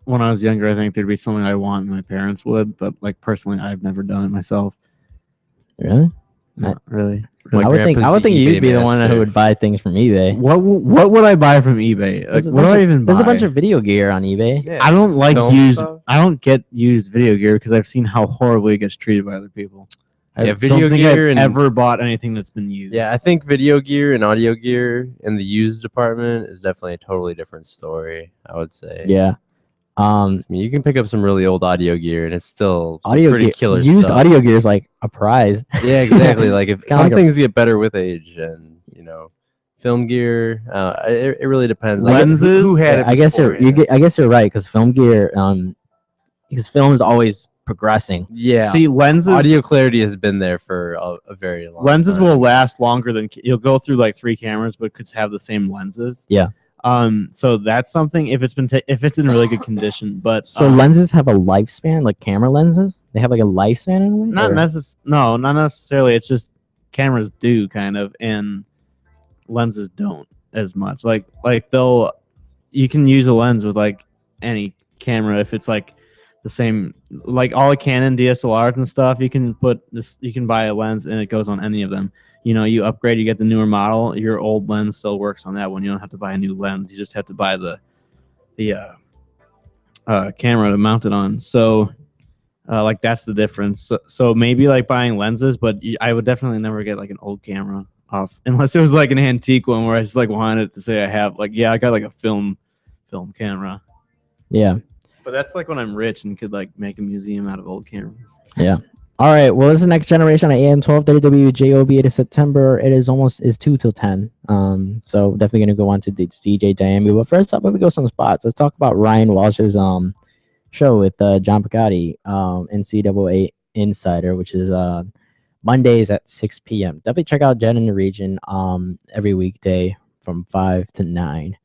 M: when I was younger, I think there'd be something I want, and my parents would. But like personally, I've never done it myself.
B: Really?
M: Not really.
B: I would think you'd be the one who would buy things from eBay.
M: What would I buy from eBay? Like, what do I even buy?
B: There's a bunch of video gear on eBay.
S: Yeah,
M: I don't like
S: film
M: used.
S: stuff.
M: I don't get used video gear because I've seen how horribly it gets treated by other people. I
S: Yeah, video
M: don't think
S: gear
M: I've
S: and-
M: ever bought anything that's been used.
S: Yeah, I think video gear and audio gear in the used department is definitely a totally different story, I would say.
B: Yeah.
S: I mean, you can pick up some really old audio gear and it's still some
B: Audio
S: pretty
B: gear,
S: killer
B: used
S: stuff.
B: audio gear is like a prize.
S: Yeah, exactly. Like if
B: Kinda
S: some
B: like a-
S: things get better with age, and film gear, it really depends. Like,
M: Lenses?
S: who had it?
B: I guess
S: before,
B: I guess you're right because film gear, because film is always progressing.
S: Yeah.
M: See, lenses.
S: Audio clarity has been there for a very long
M: Lenses
S: time.
M: will last longer than you'll go through like 3 cameras, but could have the same lenses.
B: Yeah.
M: So that's something if it's been if it's in really good condition. But
B: So lenses have a lifespan, like camera lenses. They have like a lifespan in a way.
M: not
B: or-
M: not necessarily. It's just cameras do kind of, and lenses don't as much. Like you can use a lens with like any camera if it's like the same, like all the Canon DSLRs and stuff. You can buy a lens and it goes on any of them. You upgrade, you get the newer model. Your old lens still works on that one. You don't have to buy a new lens. You just have to buy the camera to mount it on. So, like that's the difference. So maybe like buying lenses, but I would definitely never get like an old camera off unless it was like an antique one where I just like wanted to say I have like I got like a film camera.
B: Yeah.
M: But that's like when I'm rich and could like make a museum out of old cameras.
B: Yeah. All right. Well, this is the next generation on AM 1230 WJOB. It is September. It is 2 till 10. So definitely gonna go on to the DJ Diamond. But first up, let me go some spots. Let's talk about Ryan Walsh's show with John Picotti, NCAA Insider, which is Mondays at 6 p.m. Definitely check out Jen in the Region every weekday from 5 to 9,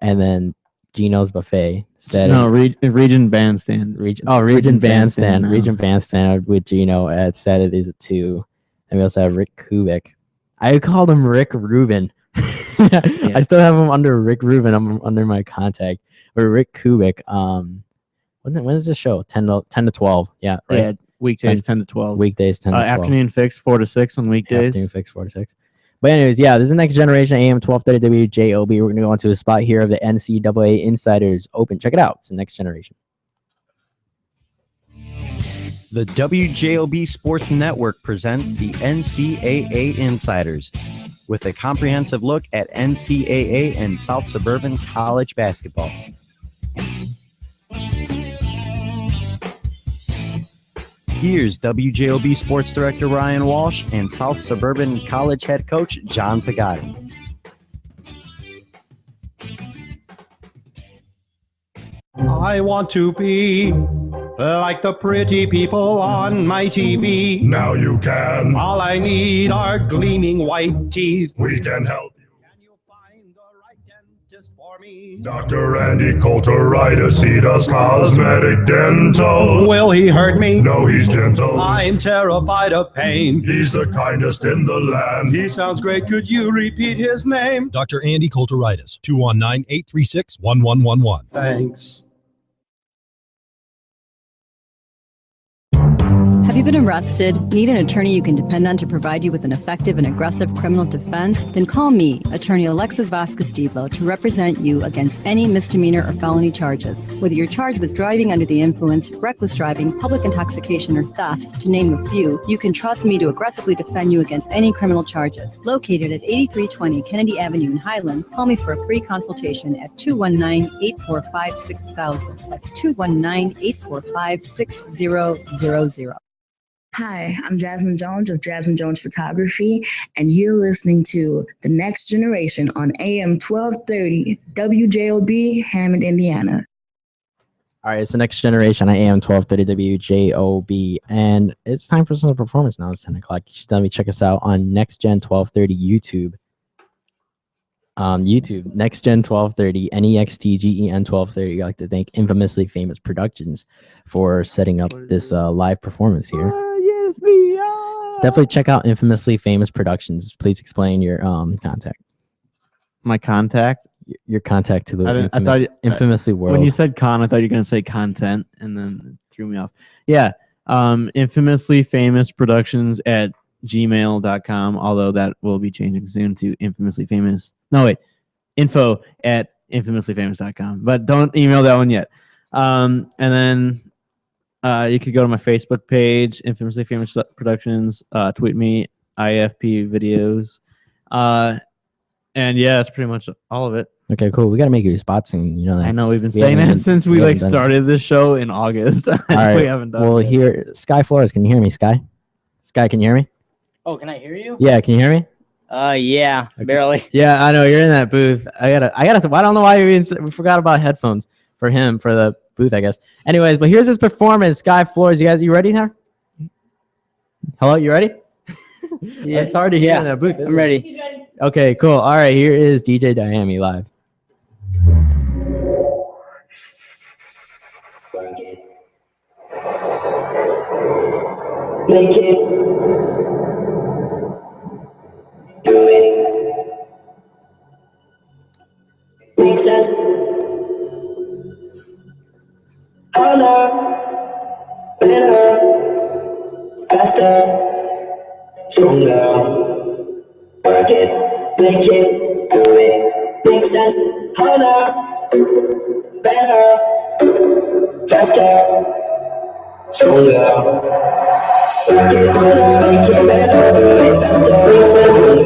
B: and then Gino's Buffet.
M: Region Bandstand.
B: Region Bandstand.
M: now.
B: Region Bandstand with Gino at Saturdays at 2. And we also have Rick Kubik. I called him Rick Rubin. I still have him under Rick Rubin. I'm under my contact. Or Rick Kubik. When is the show? 10 to 12. Yeah. Right.
M: Yeah, weekdays 10 to 12.
B: Weekdays 10 to 12.
M: Afternoon fix 4 to 6 on weekdays.
B: Afternoon fix 4 to 6. But anyways, yeah, this is the next generation AM 1230 WJOB. We're going to go into a spot here of the NCAA Insiders Open. Check it out. It's the next generation.
G: The WJOB Sports Network presents the NCAA Insiders with a comprehensive look at NCAA and South Suburban college basketball. Here's WJOB Sports Director Ryan Walsh and South Suburban College Head Coach John Picotti.
V: I want to be like the pretty people on my TV.
W: Now you can.
V: All I need are gleaming white teeth.
W: We can help you.
V: Can you find the right dentist for me?
W: Dr. Andy Coulteritis, he does cosmetic dental.
V: Will he hurt me?
W: No, he's gentle.
V: I'm terrified of pain.
W: He's the kindest in the land.
V: He sounds great. Could you repeat his name?
W: Dr. Andy Coulteritis, 219-836-1111.
V: Thanks.
X: Have you been arrested? Need an attorney you can depend on to provide you with an effective and aggressive criminal defense? Then call me, attorney Alexis Vasquez-Dieblo, to represent you against any misdemeanor or felony charges. Whether you're charged with driving under the influence, reckless driving, public intoxication, or theft, to name a few, you can trust me to aggressively defend you against any criminal charges. Located at 8320 Kennedy Avenue in Highland, call me for a free consultation at 219-845-6000. That's 219-845-6000.
R: Hi, I'm Jasmine Jones of Jasmine Jones Photography, and you're listening to The Next Generation on AM 1230 WJOB, Hammond, Indiana.
B: All right, it's the next generation on AM 1230 WJOB, and it's time for some performance now. It's 10 o'clock. You should definitely check us out on Next Gen 1230 YouTube. YouTube, Next Gen 1230, NEXTGEN 1230. I'd like to thank Infamously Famous Productions for setting up this live performance here. Definitely check out Infamously Famous Productions. Please explain your contact.
M: my contact.
B: Your contact to the
M: I thought
B: infamously world.
M: When you said con, I thought you were gonna say content, and then it threw me off. Yeah, infamously famous productions at gmail.com. Although that will be changing soon to infamously famous. No wait, info at infamouslyfamous.com. But don't email that one yet. And then you could go to my Facebook page, Infamously Famous Productions. Tweet me, IFP videos. And yeah, that's pretty much all of it.
B: Okay, cool. We got to make your spots, and you know that.
M: I know we've been saying that since we like started this show in August.
B: All right.
M: We haven't done
B: well,
M: it.
B: here, Sky Flores, can you hear me, Sky? Sky, can you hear me?
J: Oh, can I hear you?
B: Yeah, can you hear me?
J: Yeah, barely.
B: Yeah, I know you're in that booth. I gotta. I don't know why we forgot about headphones for him for the booth, I guess. Anyways, but here's his performance. Sky Flores, you ready now? Hello, you ready?
J: Yeah,
B: it's hard to hear in that booth.
J: I'm ready.
K: He's ready.
B: Okay, cool. All right, here is DJ Diami live.
K: Make it. Do it. Makes sense. Harder. Better. Faster. Stronger. Work it. Make it. Do it. Makes sense. Harder. Better. Faster. Stronger. Work it harder, make it better, do it faster, makes sense.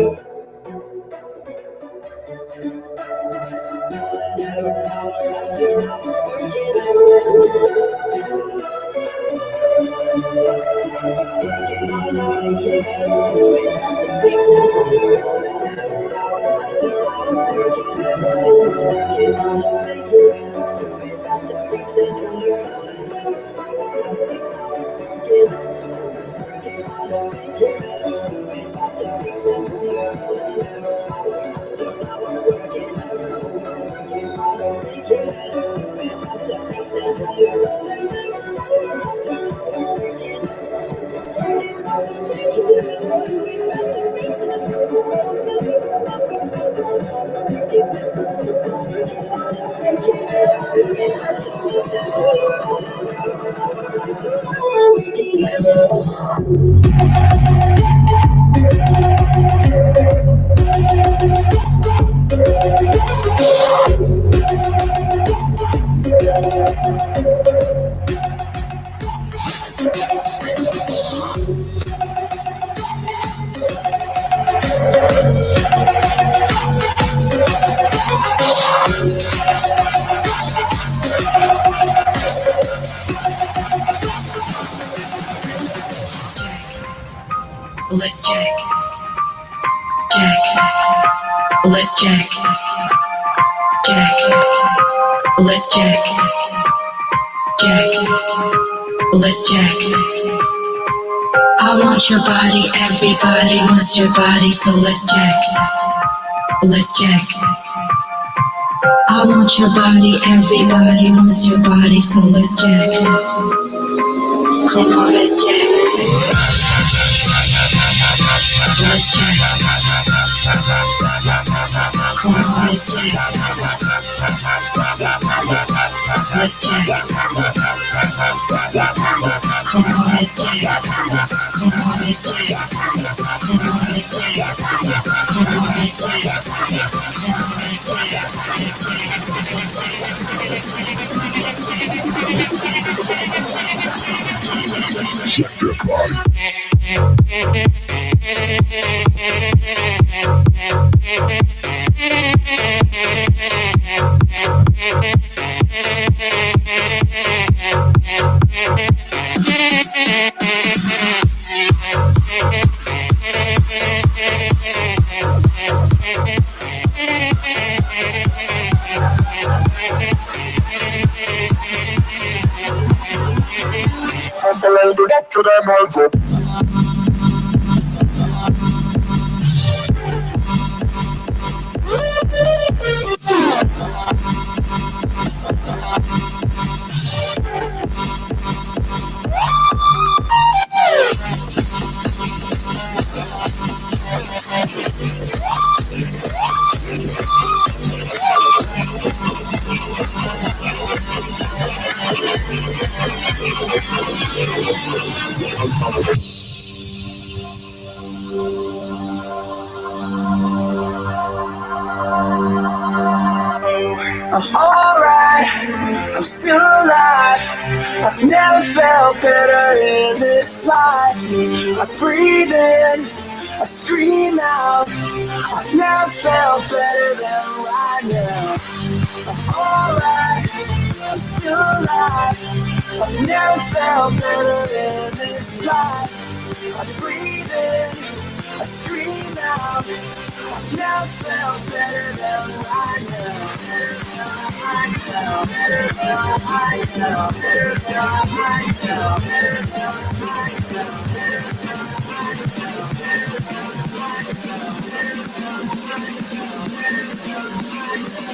D: Let's check. Let's check. Let's check. Let's check. I want your body, everybody wants your body, so let's check. Let's check. I want your body, everybody wants your body, so let's check. Come on, let's check. Let's check. Come on, let's check. Let's check. Come on, let's check. Come on, let's check. Come on, let's check. Come on, let's check. Come on, let's check. Check your body. Get to them hands up.
E: I'm alright, I'm still alive. I've never felt better in this life. I breathe in, I scream out. I've never felt better than right now. I'm alright, I'm still alive. I've never felt better in this life. I breathe in, I scream out. I've never felt better than right now. Better than right now. Better than right now. Better than right now. Better than right now. Better than right now. Better than right now. Better than right now.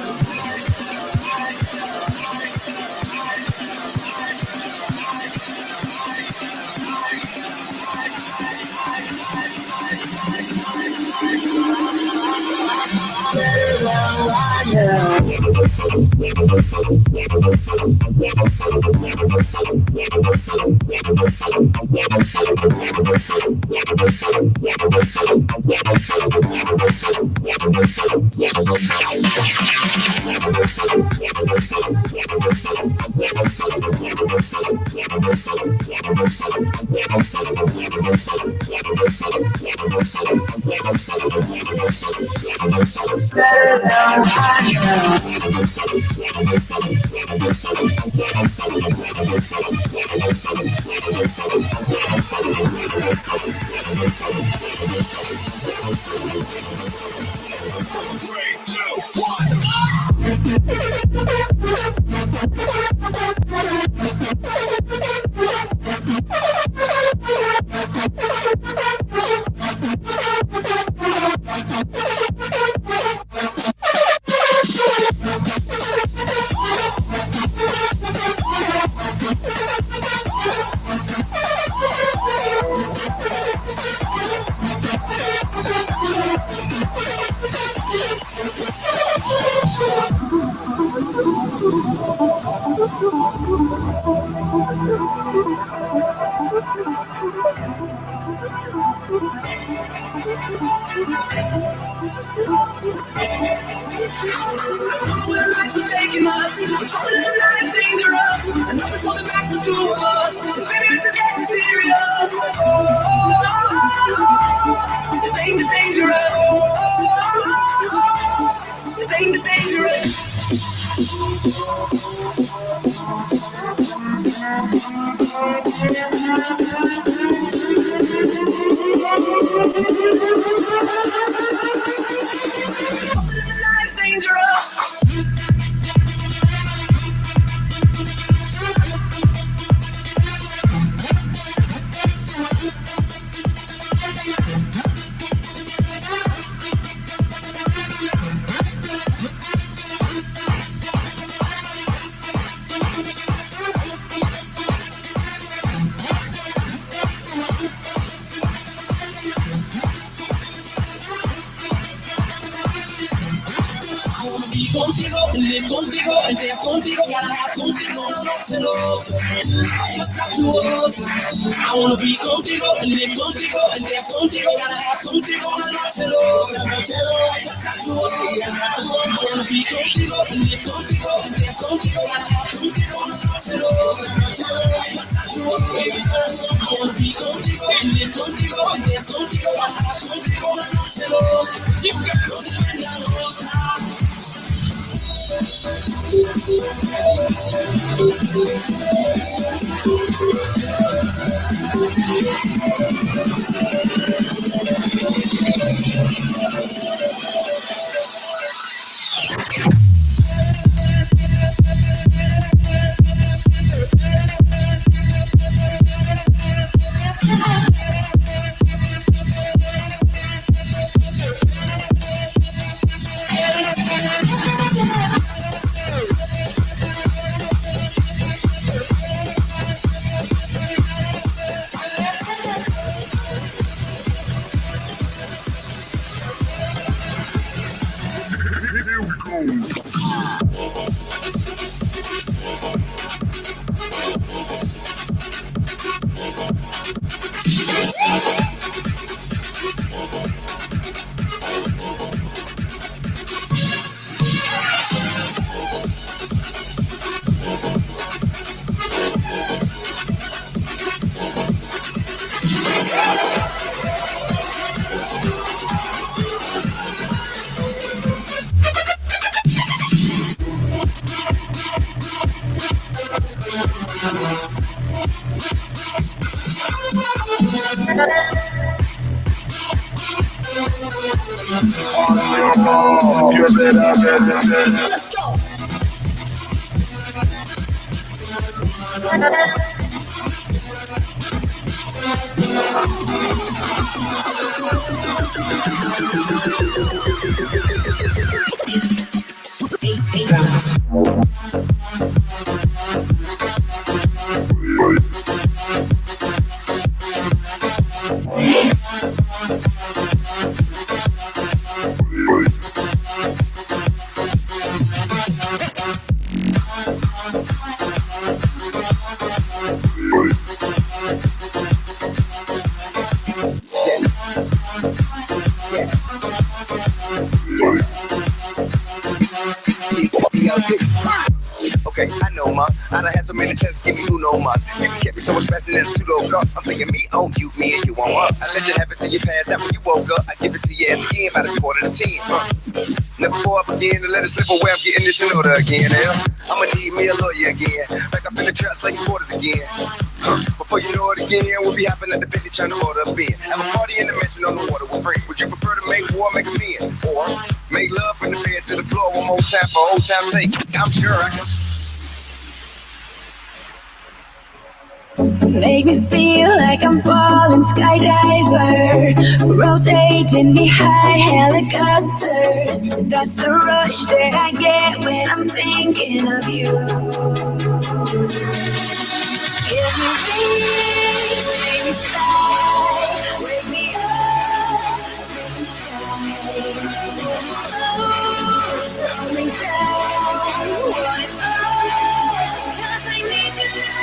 E: Better than right
D: Let's go.
F: Okay, I know, ma. I done had so many chances, give me who know mas. You kept me so much faster than a two-door car. I'm thinking me on you, me and you on up. I let you have it till you pass out when you woke up. I give it to you as again by the 9:45. Never fall up again to let it slip away. I'm getting this in order again, hell. I'ma need me a lawyer again. Back up in the trap, slinging quarters again. Before you know it again, we'll be hopping at the Bentley trying to order a beer. Have a party in the mansion on the water with friends. Would you prefer to make war, make amends? Or make love from the bed to the floor one more time for old time's sake? I'm sure I can.
D: Make me feel like I'm falling skydiver, rotating me high helicopters. That's the rush that I get when I'm thinking of you. Give me wings, make me fly, wake me up, make me shine. Oh, slow me down, want it all, 'cause I need you now.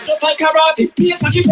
E: Just like karate, yes, I keep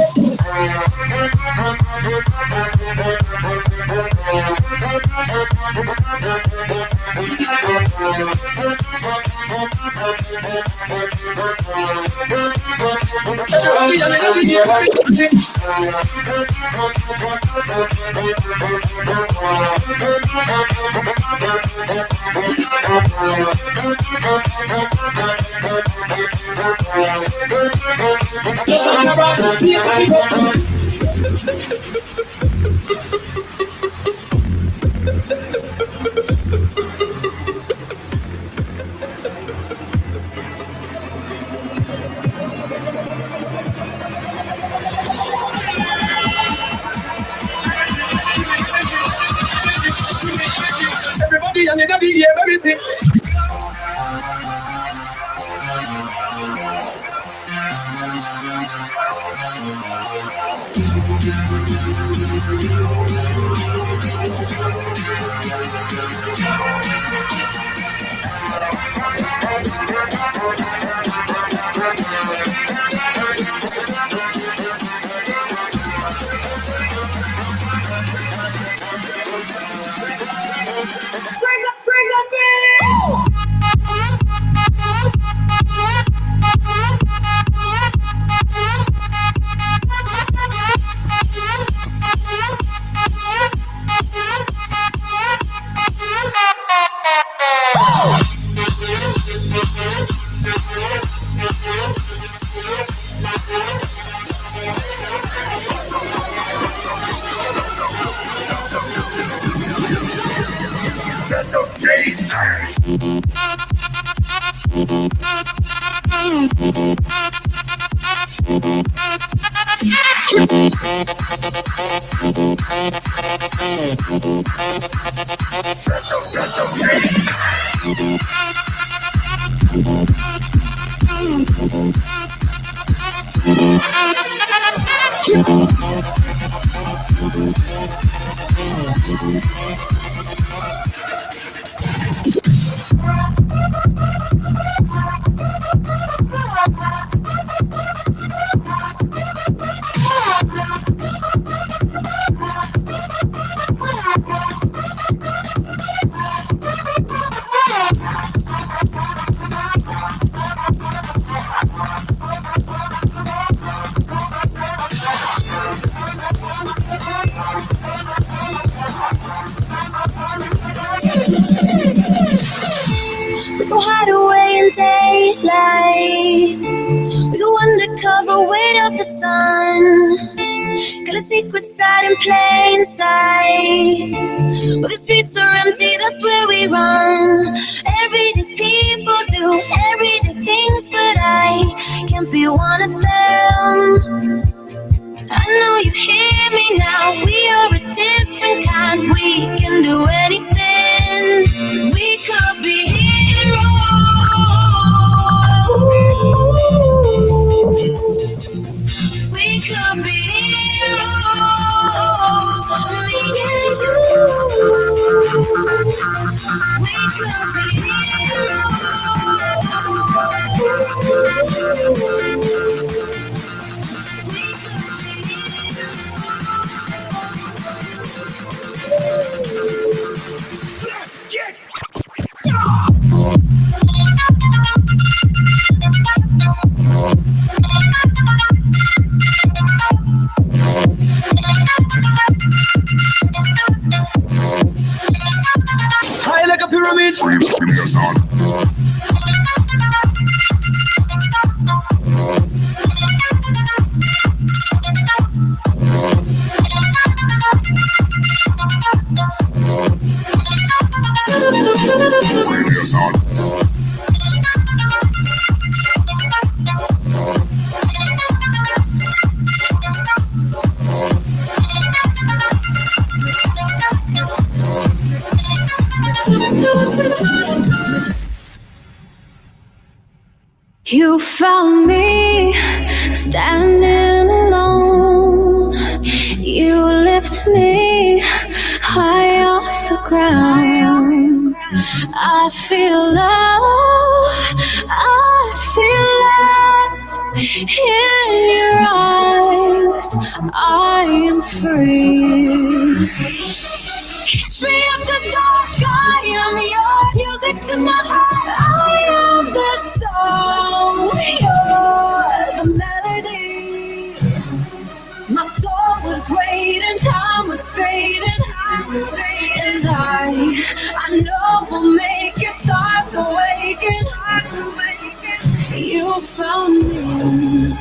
E: everybody on the W, baby, sing. Bring up,
K: Set the stage.
D: Set the stage.
H: We go hide away in daylight. We go undercover, wait up the sun. Got a secret side in plain sight. Where the streets are empty, that's where we run. Everyday people do everyday things, but I can't be one of them. I know you hear me now. We are a different kind. We can do anything. We could be heroes. We could be heroes. Me and you. We could be
K: Let's get
E: High like a pyramid.
H: You found me standing alone. You lift me high off the ground. I feel love, I feel love in your eyes. I am free. Catch me after dark, I am your music to my heart. I am the song, you're the melody. My soul was waiting, time was fading, and I know we'll make it, start awaken. You found me.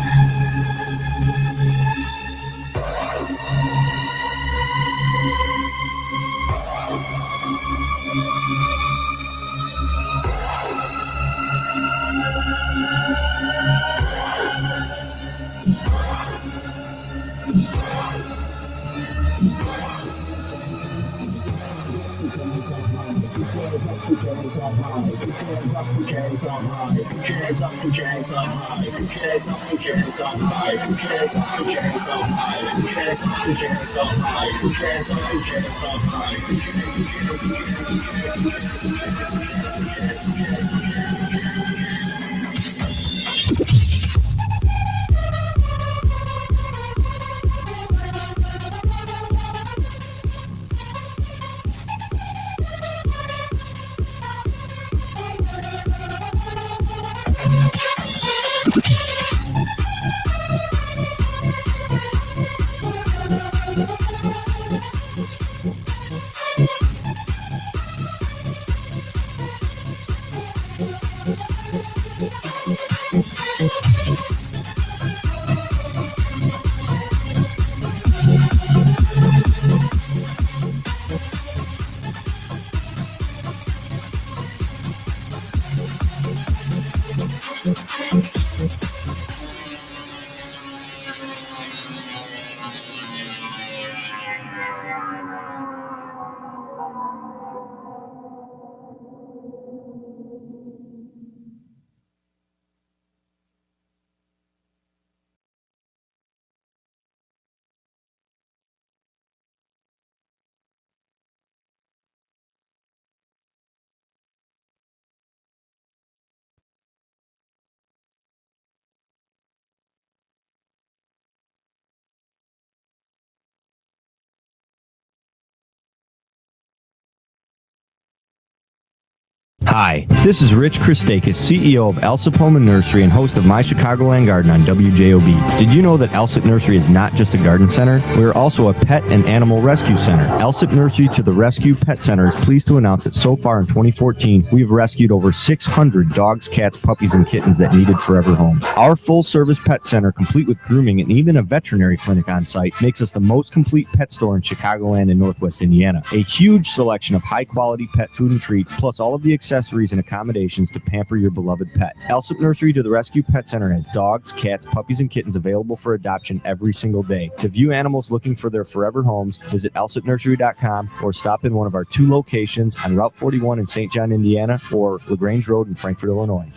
G: Hi, this is Rich Christakis, CEO of Alsip Home and Nursery and host of My Chicagoland Garden on WJOB. Did you know that Alsip Nursery is not just a garden center? We're also a pet and animal rescue center. Alsip Nursery to the Rescue Pet Center is pleased to announce that so far in 2014, we've rescued over 600 dogs, cats, puppies, and kittens that needed forever homes. Our full-service pet center, complete with grooming and even a veterinary clinic on site, makes us the most complete pet store in Chicagoland and Northwest Indiana. A huge selection of high-quality pet food and treats, plus all of the accessories and accommodations to pamper your beloved pet. Alsip Nursery to the Rescue Pet Center has dogs, cats, puppies, and kittens available for adoption every single day. To view animals looking for their forever homes, visit alsipnursery.com or stop in one of our 2 locations on Route 41 in St. John, Indiana, or LaGrange Road in Frankfort, Illinois.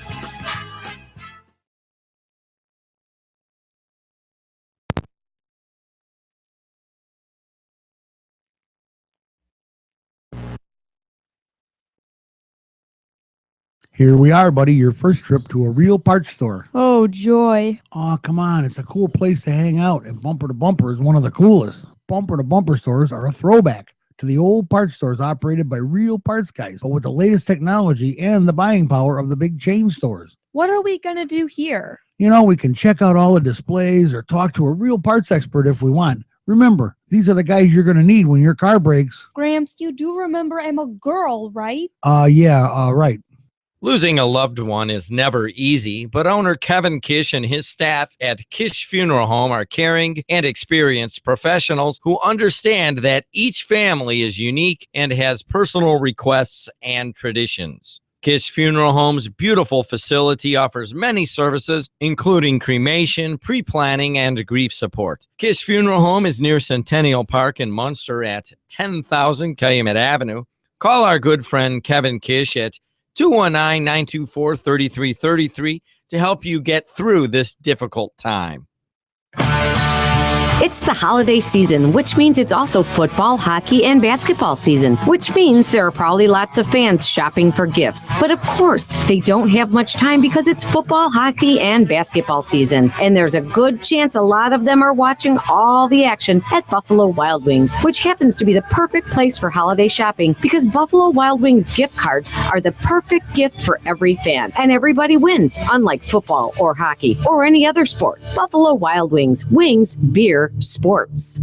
I: Here we are, buddy, your first trip to a real parts store.
N: Oh, joy.
I: Oh, come on. It's a cool place to hang out, and Bumper to Bumper is one of the coolest. Bumper to Bumper stores are a throwback to the old parts stores operated by real parts guys, but with the latest technology and the buying power of the big chain stores.
N: What are we going to do here?
I: You know, we can check out all the displays or talk to a real parts expert if we want. Remember, these are the guys you're going to need when your car breaks.
N: Gramps, you do remember I'm a girl, right?
I: Right.
Q: Losing a loved one is never easy, but owner Kevin Kish and his staff at Kish Funeral Home are caring and experienced professionals who understand that each family is unique and has personal requests and traditions. Kish Funeral Home's beautiful facility offers many services, including cremation, pre-planning, and grief support. Kish Funeral Home is near Centennial Park in Munster at 10,000 Calumet Avenue. Call our good friend Kevin Kish at 219-924-3333 to help you get through this difficult time.
O: It's the holiday season, which means it's also football, hockey, and basketball season, which means there are probably lots of fans shopping for gifts. But of course, they don't have much time because it's football, hockey, and basketball season. And there's a good chance a lot of them are watching all the action at Buffalo Wild Wings, which happens to be the perfect place for holiday shopping because Buffalo Wild Wings gift cards are the perfect gift for every fan. And everybody wins, unlike football or hockey or any other sport. Buffalo Wild Wings. Wings, beer, sports.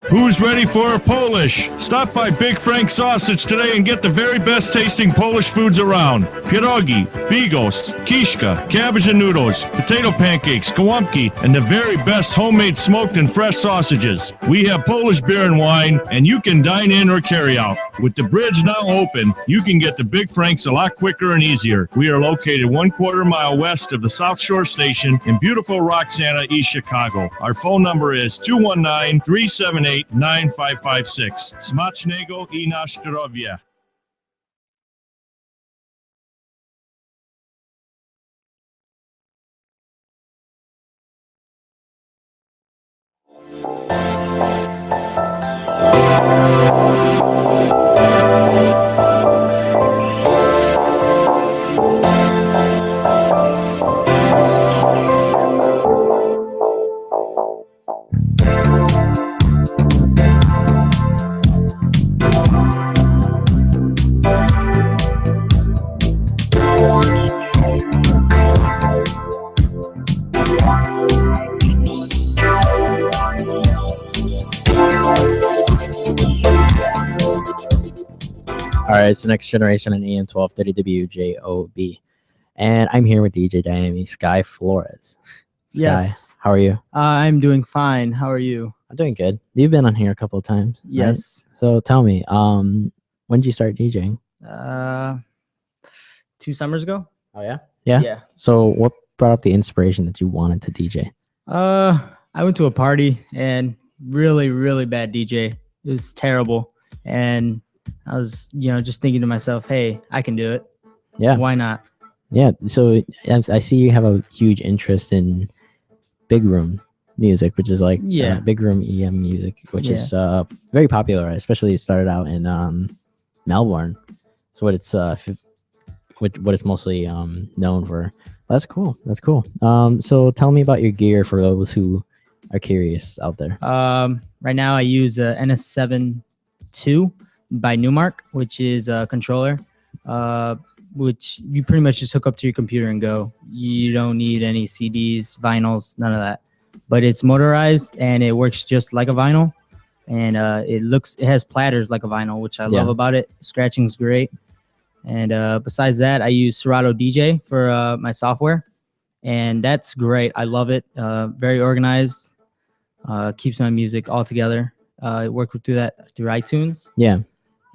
A: Who's ready for a Polish? Stop by Big Frank Sausage today and get the very best tasting Polish foods around. Pierogi, bigos, kiszka, cabbage and noodles, potato pancakes, gołąbki, and the very best homemade smoked and fresh sausages. We have Polish beer and wine, and you can dine in or carry out. With the bridge now open, you can get to Big Frank's a lot quicker and easier. We are located 1/4 mile west of the South Shore Station in beautiful Roxana, East Chicago. Our phone number is 219-378-9556. Smacznego I na zdrowie.
B: All right, it's the Next Generation on AM 1230 WJOB. And I'm here with DJ Diami, Sky Flores. Sky,
J: Yes.
B: how are you?
J: I'm doing fine. How are you?
B: I'm doing good. You've been on here a couple of times. right?
J: Yes.
B: So tell me, when did you start DJing?
J: 2 summers ago.
B: Oh, yeah? Yeah?
J: Yeah.
B: So what brought up the inspiration that you wanted to DJ?
J: I went to a party and really, really bad DJ. It was terrible. And I was, just thinking to myself, hey, I can do it.
B: Yeah.
J: Why not?
B: Yeah, so I see you have a huge interest in big room music, which is like big room EM music, which is very popular, especially it started out in Melbourne. So what it's what it's mostly known for. That's cool. That's cool. So tell me about your gear for those who are curious out there?
J: Right now I use a NS7 II by Newmark, which is a controller, which you pretty much just hook up to your computer and go. You don't need any CDs, vinyls, none of that. But it's motorized and it works just like a vinyl, and it has platters like a vinyl, which I love about it. Scratching's great. And besides that, I use Serato DJ for my software, and that's great. I love it. Very organized. Keeps my music all together. I work through iTunes.
B: Yeah.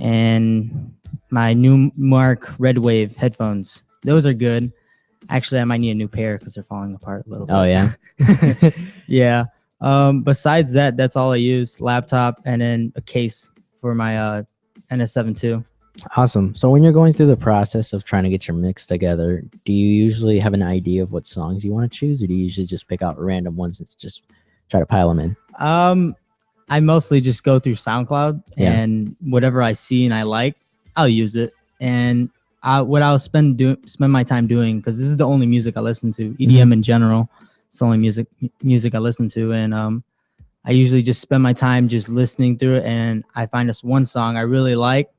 J: And my Newmark Red Wave headphones. Those are good. Actually, I might need a new pair because they're falling apart a little bit.
B: Oh, yeah?
J: Yeah. Besides that, that's all I use. Laptop and then a case for my NS7 II.
B: Awesome. So when you're going through the process of trying to get your mix together, do you usually have an idea of what songs you want to choose, or do you usually just pick out random ones and just try to pile them in?
J: I mostly just go through SoundCloud, and whatever I see and I like, I'll use it. And what I'll spend my time doing, because this is the only music I listen to, EDM in general, it's the only music I listen to, and I usually just spend my time just listening through it, and I find this one song I really like,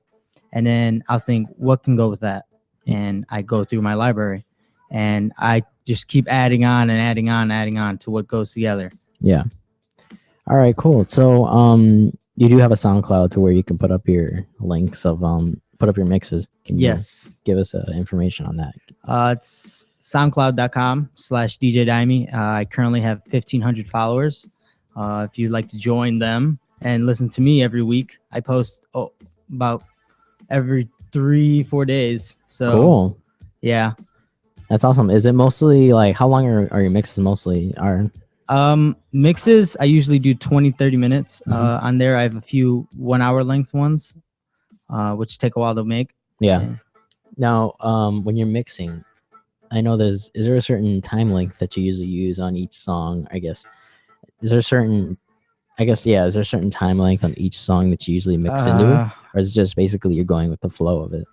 J: and then I'll think, what can go with that? And I go through my library, and I just keep adding on and adding on and adding on to what goes together.
B: Yeah. All right, cool. So you do have a SoundCloud to where you can put up your links of put up your mixes. Can you give us information on that?
J: It's soundcloud.com/DJ Dimey. I currently have 1,500 followers. If you'd like to join them and listen to me every week, I post about every 3-4 days. So
B: cool.
J: Yeah.
B: That's awesome. Is it mostly like, how long are your mixes mostly?
J: Mixes, I usually do 20-30 minutes. On there I have a few 1 hour length ones, which take a while to make.
B: Now when you're mixing, I know is there a certain time length that you usually use on each song? Is there a certain time length on each song that you usually mix into, or is it just basically you're going with the flow of it?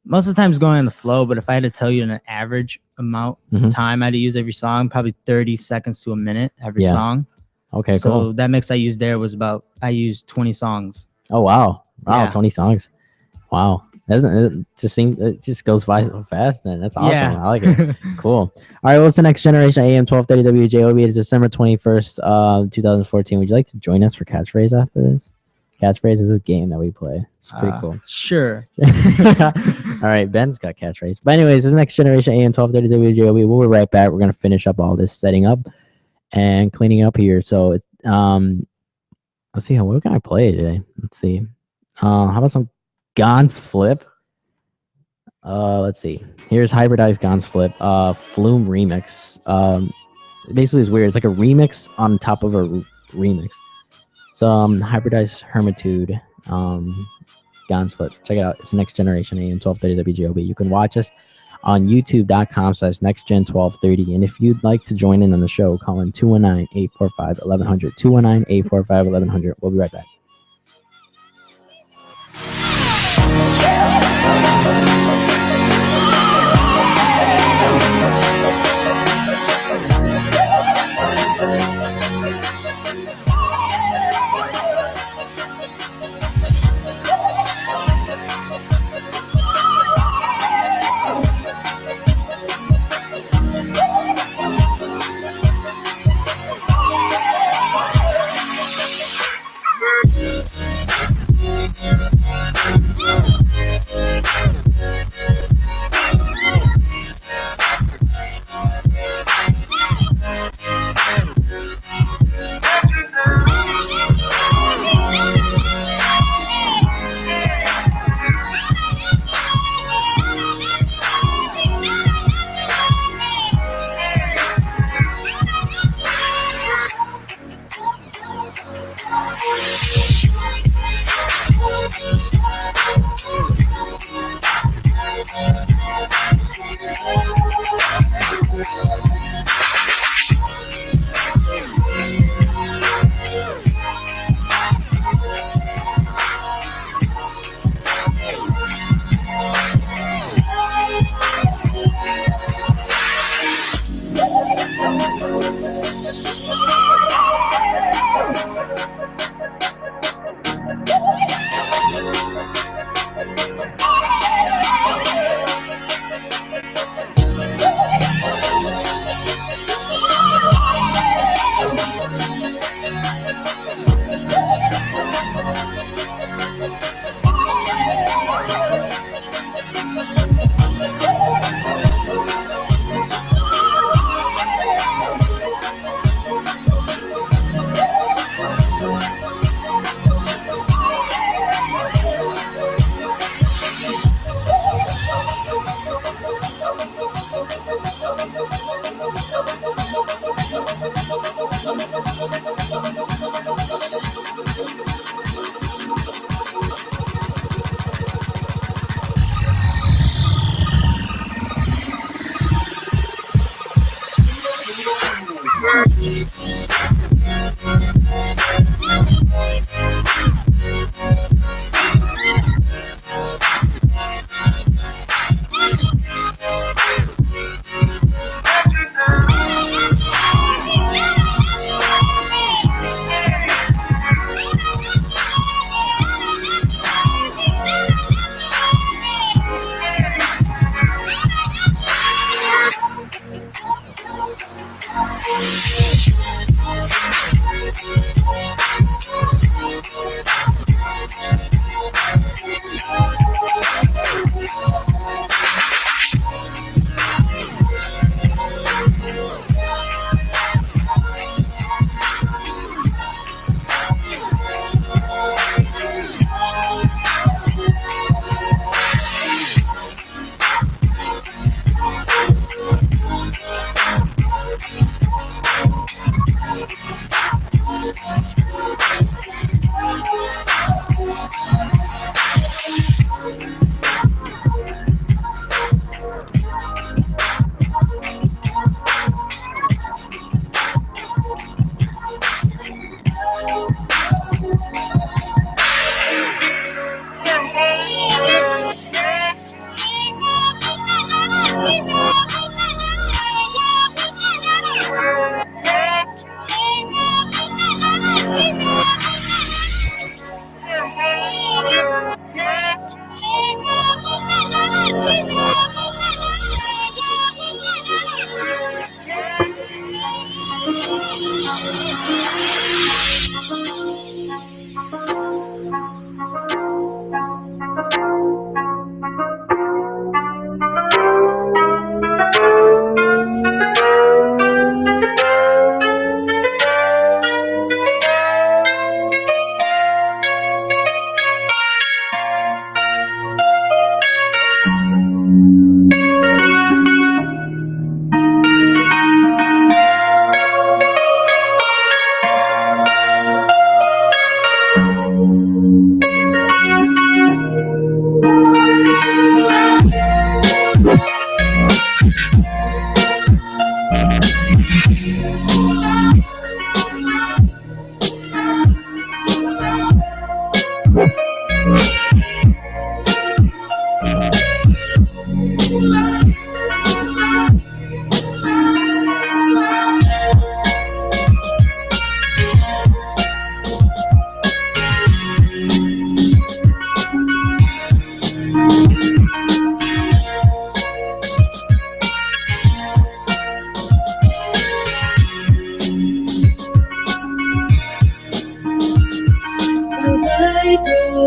J: Most of the time it's going on the flow, but if I had to tell you an average amount of time I had to use every song, probably 30 seconds to a minute every song.
B: Okay,
J: so
B: cool.
J: That mix I used there was I used 20 songs.
B: Oh, wow.
J: Yeah.
B: 20 songs. Wow. It just goes by so fast, and that's awesome.
J: Yeah.
B: I like it. Cool. All right, what's the next generation? AM 1230 WJOB. It's December 21st, 2014. Would you like to join us for Catchphrase after this? Catchphrase is a game that we play. It's pretty cool.
J: Sure.
B: All right, Ben's got Catchphrase. But anyways, this is next generation AM 1230 WJOB. We'll be right back. We're going to finish up all this setting up and cleaning up here. So, let's see. What can I play today? Let's see. How about some Gon's Flip? Let's see. Here's Hybridized Gon's Flip. Flume remix. Basically, it's weird. It's like a remix on top of a remix. So, Hybridized Hermitude. Gon's Flip. Check it out. It's Next Generation AM 1230 WJOB. You can watch us on youtube.com/nextgen1230. And if you'd like to join in on the show, call in 219-845-1100. 219-845-1100. We'll be right back.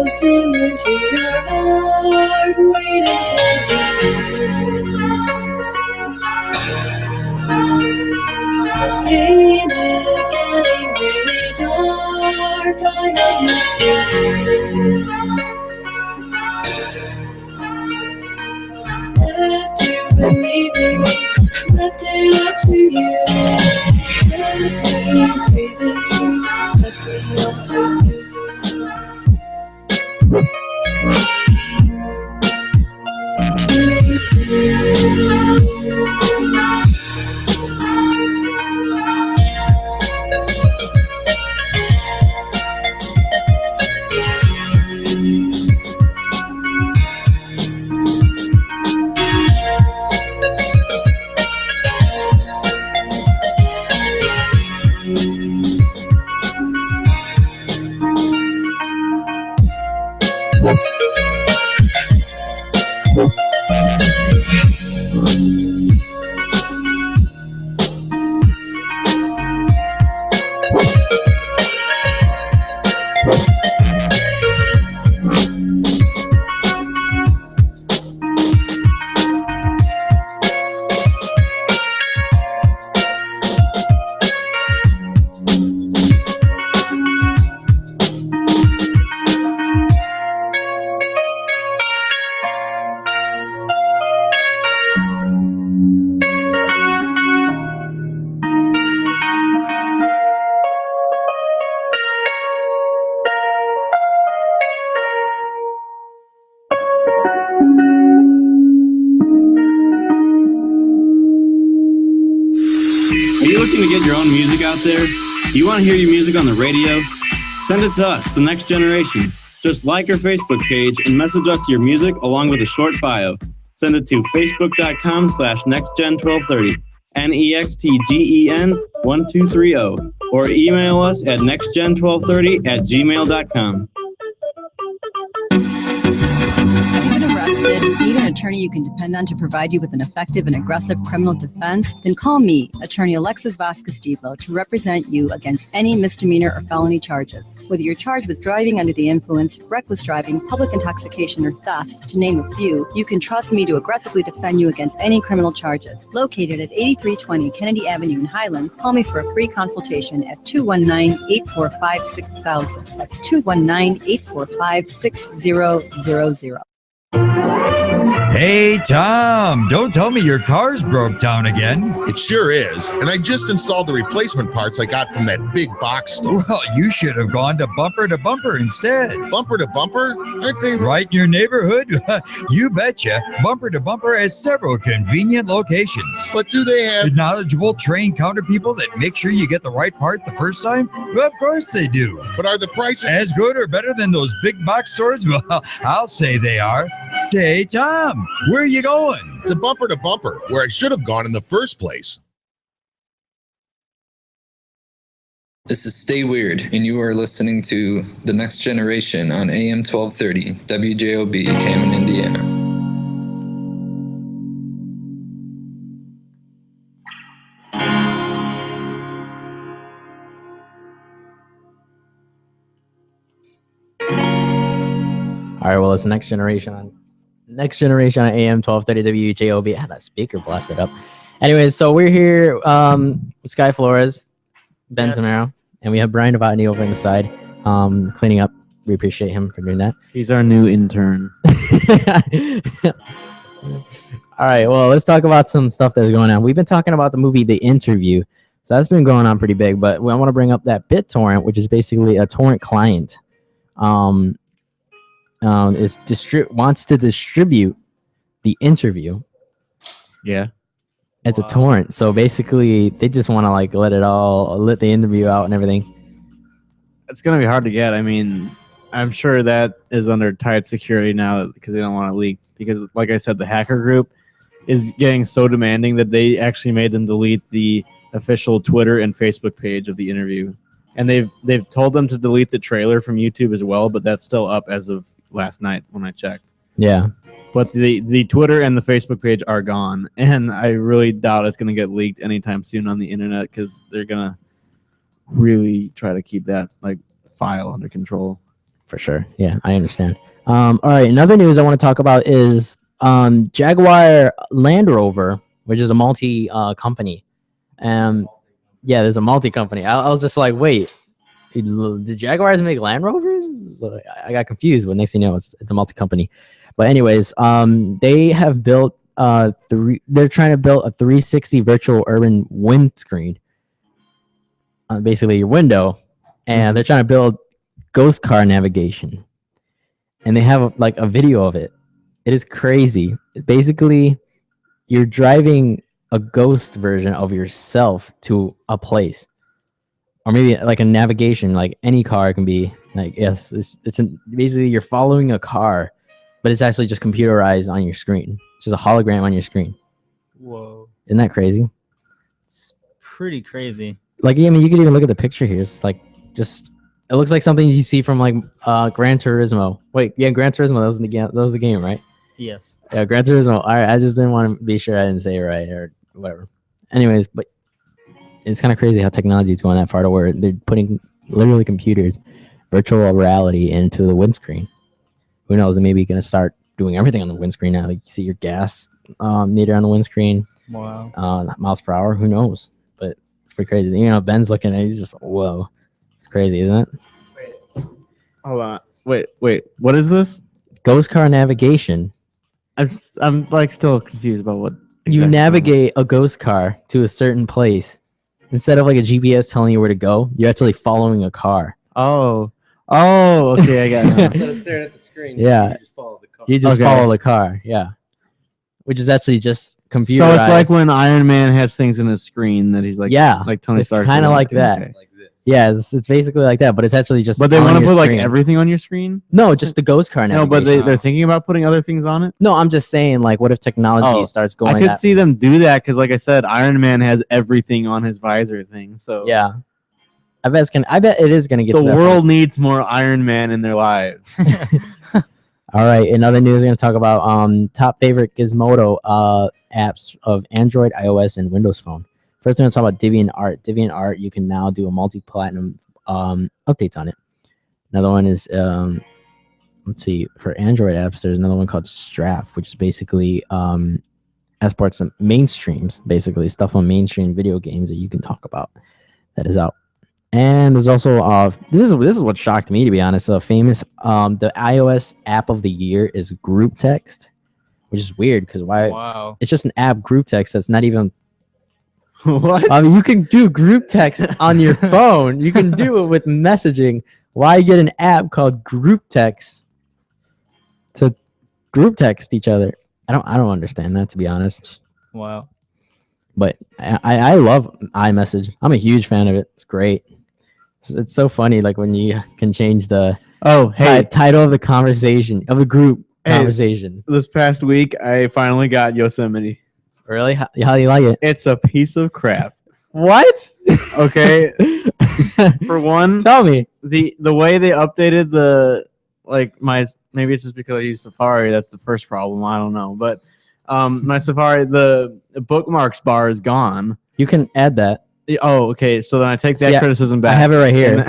H: coasting into your heart, waiting for you. The pain is getting really dark. I know left you believe you, left it up to you. Left me breathing, left me up to see.
C: Are you looking to get your own music out there? Do you want to hear your music on the radio? Send it to us, The Next Generation. Just like our Facebook page and message us your music along with a short bio. Send it to facebook.com/nextgen1230, NEXTGEN1230, or email us at nextgen1230@gmail.com.
X: Arrested, need an attorney you can depend on to provide you with an effective and aggressive criminal defense? Then call me, attorney Alexis Vasquez-Dieblo, to represent you against any misdemeanor or felony charges. Whether you're charged with driving under the influence, reckless driving, public intoxication, or theft, to name a few, you can trust me to aggressively defend you against any criminal charges. Located at 8320 Kennedy Avenue in Highland, call me for a free consultation at 219-845-6000. That's 219-845-6000.
P: Hey, Tom, don't tell me your car's broke down again.
T: It sure is. And I just installed the replacement parts I got from that big box store.
P: Well, you should have gone to Bumper instead.
T: Bumper to Bumper? Aren't they
P: right in your neighborhood? You betcha. Bumper has several convenient locations.
T: But do they have
P: knowledgeable, trained counter people that make sure you get the right part the first time? Well, of course they do.
T: But are the prices
P: as good or better than those big box stores? Well, I'll say they are. Hey, Tom, where are you going?
T: To Bumper, where I should have gone in the first place.
U: This is Stay Weird, and you are listening to The Next Generation on AM 1230, WJOB, Hammond, Indiana.
B: All right, well, it's Next Generation on AM 1230 WJOB. I had that speaker blasted up. Anyways, so we're here with Sky Flores, Ben Tamaro, and we have Brian Novotny over on the side cleaning up. We appreciate him for doing that.
M: He's our new intern.
B: All right, well, let's talk about some stuff that's going on. We've been talking about the movie The Interview. So that's been going on pretty big, but I want to bring up that BitTorrent, which is basically a torrent client. Wants to distribute The Interview.
M: Yeah.
B: It's a torrent. So basically they just want to like let the interview out and everything.
M: It's going to be hard to get. I mean, I'm sure that is under tight security now because they don't want to leak. Because like I said, the hacker group is getting so demanding that they actually made them delete the official Twitter and Facebook page of The Interview. And they've told them to delete the trailer from YouTube as well, but that's still up as of last night when I checked.
B: Yeah.
M: But the Twitter and the Facebook page are gone, and I really doubt it's going to get leaked anytime soon on the internet because they're going to really try to keep that like file under control.
B: for sure. Yeah, I understand. All right, another news I want to talk about is Jaguar Land Rover, which is a multi company. Yeah, there's a multi company. I was just like, wait, did Jaguars make Land Rovers? So I got confused, but next thing you know, it's a multi company. But anyways, they have built they're trying to build a 360 virtual urban windscreen on basically your window, and they're trying to build ghost car navigation, and they have like a video of it. It is crazy. Basically, you're driving a ghost version of yourself to a place, or maybe like a navigation. Like any car can be like, yes, basically you're following a car, but it's actually just computerized on your screen. It's just a hologram on your screen.
J: Whoa.
B: Isn't that crazy?
J: It's pretty crazy.
B: Like, I mean, you can even look at the picture here. It's like it looks like something you see from like Gran Turismo. Wait, yeah, Gran Turismo. That was the game, right?
J: Yes.
B: Yeah, Gran Turismo. All right, I just didn't want to be sure I didn't say it right or whatever. Anyways, but it's kind of crazy how technology is going that far to where they're putting literally computers, virtual reality into the windscreen. Who knows? Maybe you're gonna start doing everything on the windscreen now. Like you see your gas meter on the windscreen.
J: Wow.
B: Miles per hour. Who knows? But it's pretty crazy. You know, Ben's looking at it, he's just whoa. It's crazy, isn't it?
M: Hold on. Wait. What is this?
B: Ghost car navigation.
M: I'm like still confused about what
B: You navigate a ghost car to a certain place instead of like a GPS telling you where to go. You're actually following a car.
M: Oh, okay, I got it.
L: Instead of staring at the screen,
B: Yeah,
L: you just follow the car.
B: you just
M: Okay.
B: follow the car. Yeah, which is actually just computerized.
M: So it's like when Iron Man has things in his screen that he's like,
B: yeah,
M: like Tony
B: it's
M: Stark.
B: kind of like that.
M: Okay.
B: Yeah, it's basically like that, but it's actually just.
M: But they
B: on
M: want to
B: your
M: put like
B: screen.
M: everything on your screen.
B: No, just the ghost car
M: No,
B: navigation.
M: but they're thinking about putting other things on it.
B: No, I'm just saying, like, what if technology starts going?
M: I could
B: that-
M: see them do that because, like I said, Iron Man has everything on his visor thing. So
B: Yeah, I bet it is gonna get.
M: the
B: to that
M: world needs more Iron Man in their lives.
B: All right, in other news, we're going to talk about top favorite Gizmodo apps of Android, iOS, and Windows Phone. First, we're going to talk about DeviantArt. DeviantArt, you can now do a multi-platinum updates on it. Another one is, let's see, for Android apps, there's another one called Straff, which is basically exports some mainstreams, basically stuff on mainstream video games that you can talk about. That is out. And there's also this is what shocked me, to be honest. Famous the iOS app of the year is Group Text, which is weird because why?
J: Wow.
B: It's just an app, Group Text, that's not even.
M: What?
B: You can do Group Text on your phone. You can do it with messaging. Why get an app called Group Text to group text each other? I don't understand that, to be honest.
J: Wow.
B: But I love iMessage. I'm a huge fan of it. It's great. It's so funny, like when you can change the title of the conversation of a group conversation.
M: This past week, I finally got Yosemite.
B: Really? How do you like it?
M: It's a piece of crap.
B: What?
M: Okay. For one,
B: tell me
M: the way they updated the maybe it's just because I use Safari. That's the first problem. I don't know, but my Safari the bookmarks bar is gone.
B: You can add that.
M: Oh, okay. So then I take that criticism back.
B: I have it right here.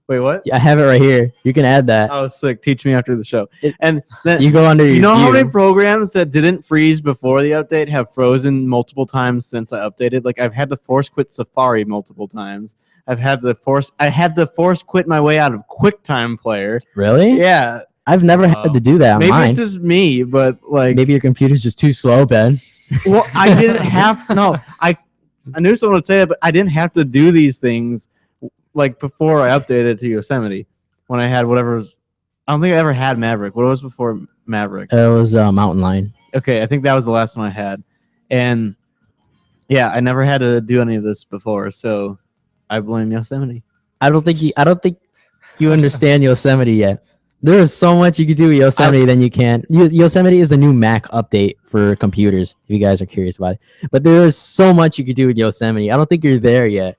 M: Wait, what?
B: I have it right here. You can add that.
M: Oh, sick. Teach me after the show. And then
B: you go under your
M: You know how
B: view.
M: many programs that didn't freeze before the update have frozen multiple times since I updated? Like I've had to force quit Safari multiple times. I had to force quit my way out of QuickTime Player.
B: Really?
M: Yeah.
B: I've never had to do that on
M: Maybe
B: mine.
M: it's just me, but like
B: maybe your computer's just too slow, Ben.
M: well, I didn't have I knew someone would say it, but I didn't have to do these things like before I updated to Yosemite when I had whatever was. I don't think I ever had Maverick. What was before Maverick?
B: It was Mountain Lion.
M: Okay, I think that was the last one I had, and yeah, I never had to do any of this before, so I blame Yosemite.
B: I don't think you understand Yosemite yet. There is so much you can do with Yosemite than you can. Yosemite is the new Mac update for computers, if you guys are curious about it. But there is so much you can do with Yosemite. I don't think you're there yet.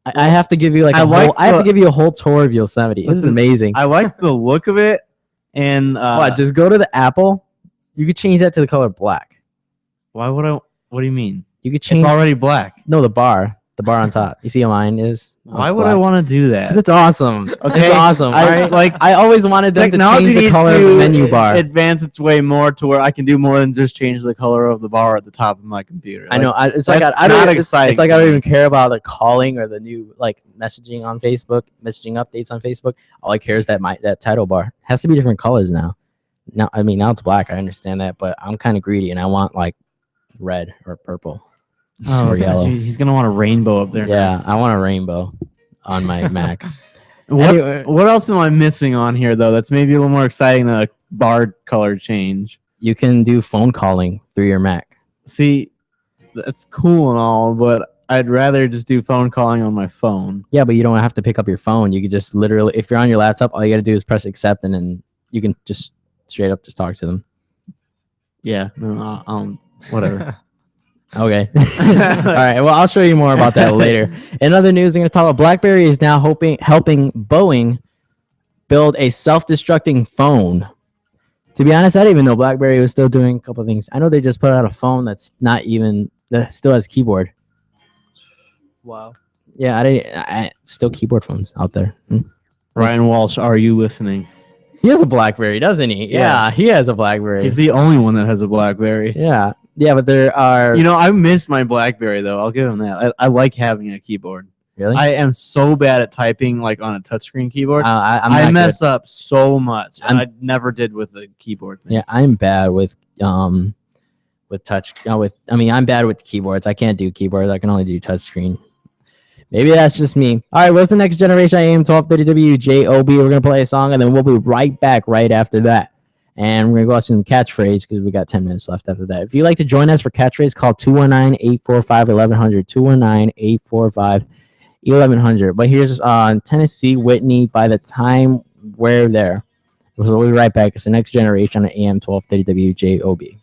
B: I have to give you I have to give you a whole tour of Yosemite. This is amazing.
M: I like the look of it, and
B: what? Just go to the Apple. You could change that to the color black.
M: Why would I? What do you mean?
B: You could change.
M: It's already black.
B: No, the bar. The bar on top. You see how mine is?
M: Why would I want to do that?
B: Because it's awesome.
M: Okay,
B: It's awesome. I always wanted them to
M: technology
B: change the
M: needs
B: color of the
M: to
B: menu bar.
M: advance its way more to where I can do more than just change the color of the bar at the top of my computer.
B: I know.
M: It's
B: I
M: not
B: don't.
M: exciting.
B: It's like
M: to
B: I don't
M: me.
B: even care about the calling or the new like messaging on Facebook, messaging updates on Facebook. All I care is that that title bar has to be different colors now. Now it's black. I understand that, but I'm kind of greedy and I want like red or purple.
M: Oh,
B: or yellow.
M: he's gonna want a rainbow up there.
B: Yeah,
M: next.
B: I want a rainbow on my Mac.
M: What else am I missing on here though? That's maybe a little more exciting than a bar color change.
B: You can do phone calling through your Mac.
M: See, that's cool and all, but I'd rather just do phone calling on my phone.
B: Yeah, but you don't have to pick up your phone. You could just literally, if you're on your laptop, all you got to do is press accept, and then you can just straight up just talk to them.
M: Yeah, no, whatever.
B: Okay. All right. Well, I'll show you more about that later. In other news, we're going to talk about BlackBerry is now helping Boeing build a self-destructing phone. To be honest, I didn't even know BlackBerry was still doing a couple of things. I know they just put out a phone that still has keyboard.
M: Wow.
B: Yeah, still keyboard phones out there.
M: Ryan Walsh, are you listening?
B: He has a BlackBerry, doesn't he? Yeah, he has a BlackBerry.
M: He's the only one that has a BlackBerry.
B: Yeah. Yeah, but there are...
M: I miss my BlackBerry, though. I'll give him that. I like having a keyboard.
B: Really?
M: I am so bad at typing, like, on a touchscring keyboard.
B: I
M: mess up so much. I never did with the keyboard thing.
B: Yeah, I'm bad with touch. I'm bad with keyboards. I can't do keyboards. I can only do touchscreen. Maybe that's just me. All right, what's the next generation? AM 1230 WJOB. We're going to play a song, and then we'll be right back right after that. And we're going to go out some catchphrase because we got 10 minutes left after that. If you'd like to join us for catchphrase, call 219-845-1100, 219-845-1100. But here's Tennessee Whitney, By the Time We're There. We'll be right back. It's the next generation on AM 1230 WJOB.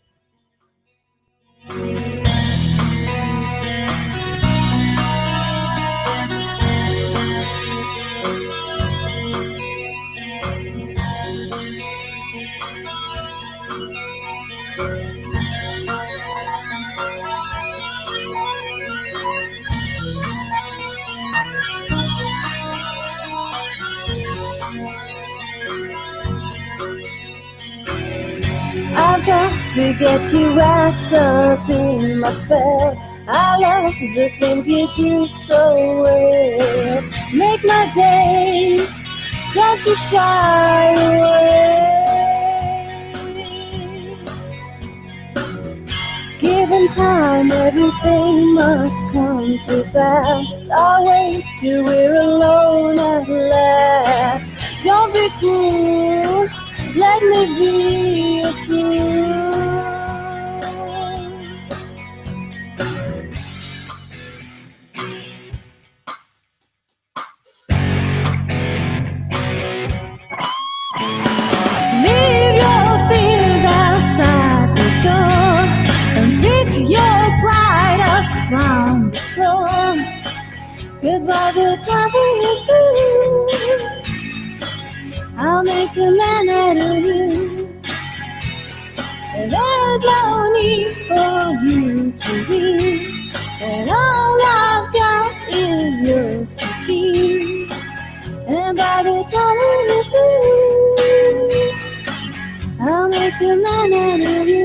H: I've got to get you wrapped up in my spell. I love the things you do so well. Make my day, don't you shy away. Given time, everything must come to pass. I'll wait till we're alone at last. Don't be cruel, let me be a fool. Leave your fears outside the door and pick your pride up from the floor. 'Cause by the time we're through, I'll make a man out of you. And there's no need for you to leave. And all I've got is yours to keep. And by the time we're through, I'll make a man out of you.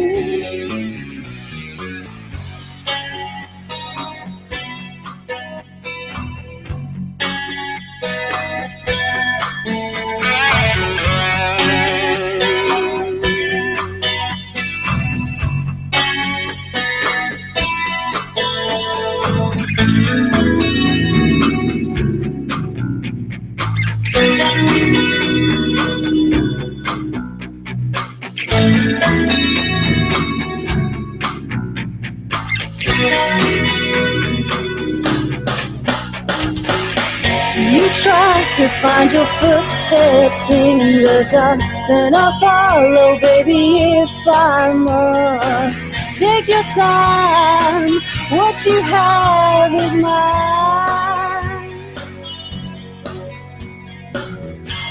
H: You try to find your footsteps in the dust, and I'll follow, baby, if I must. Take your time, what you have is mine.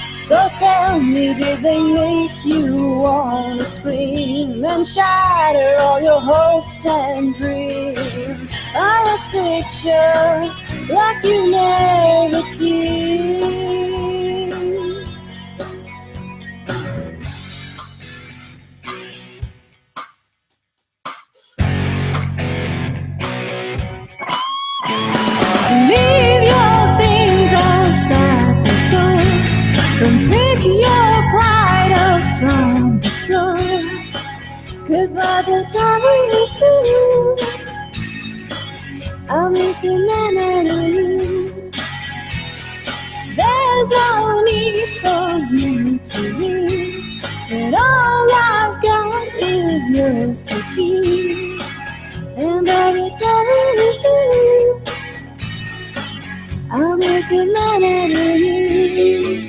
H: So tell me, did they make you wanna scream and shatter all your hopes and dreams? I'm a picture like you never see. Leave your things outside the door and pick your pride up from the floor. 'Cause by the time we're through, I'll make a man out of you. There's no need for you to leave, and all I've got is yours to keep. And by the time we're through, I'll make a man out of you.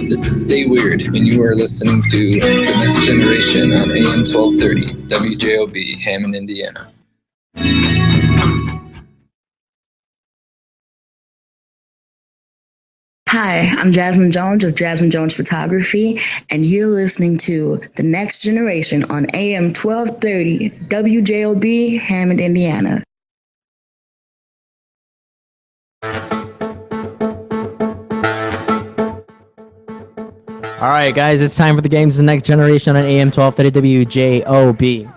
U: This is Stay Weird, and you are listening to The Next Generation on AM 1230, WJOB, Hammond, Indiana.
R: Hi, I'm Jasmine Jones of Jasmine Jones Photography, and you're listening to The Next Generation on AM 1230, WJOB, Hammond, Indiana.
B: All right, guys, it's time for the games. The Next Generation on AM 1230 WJOB.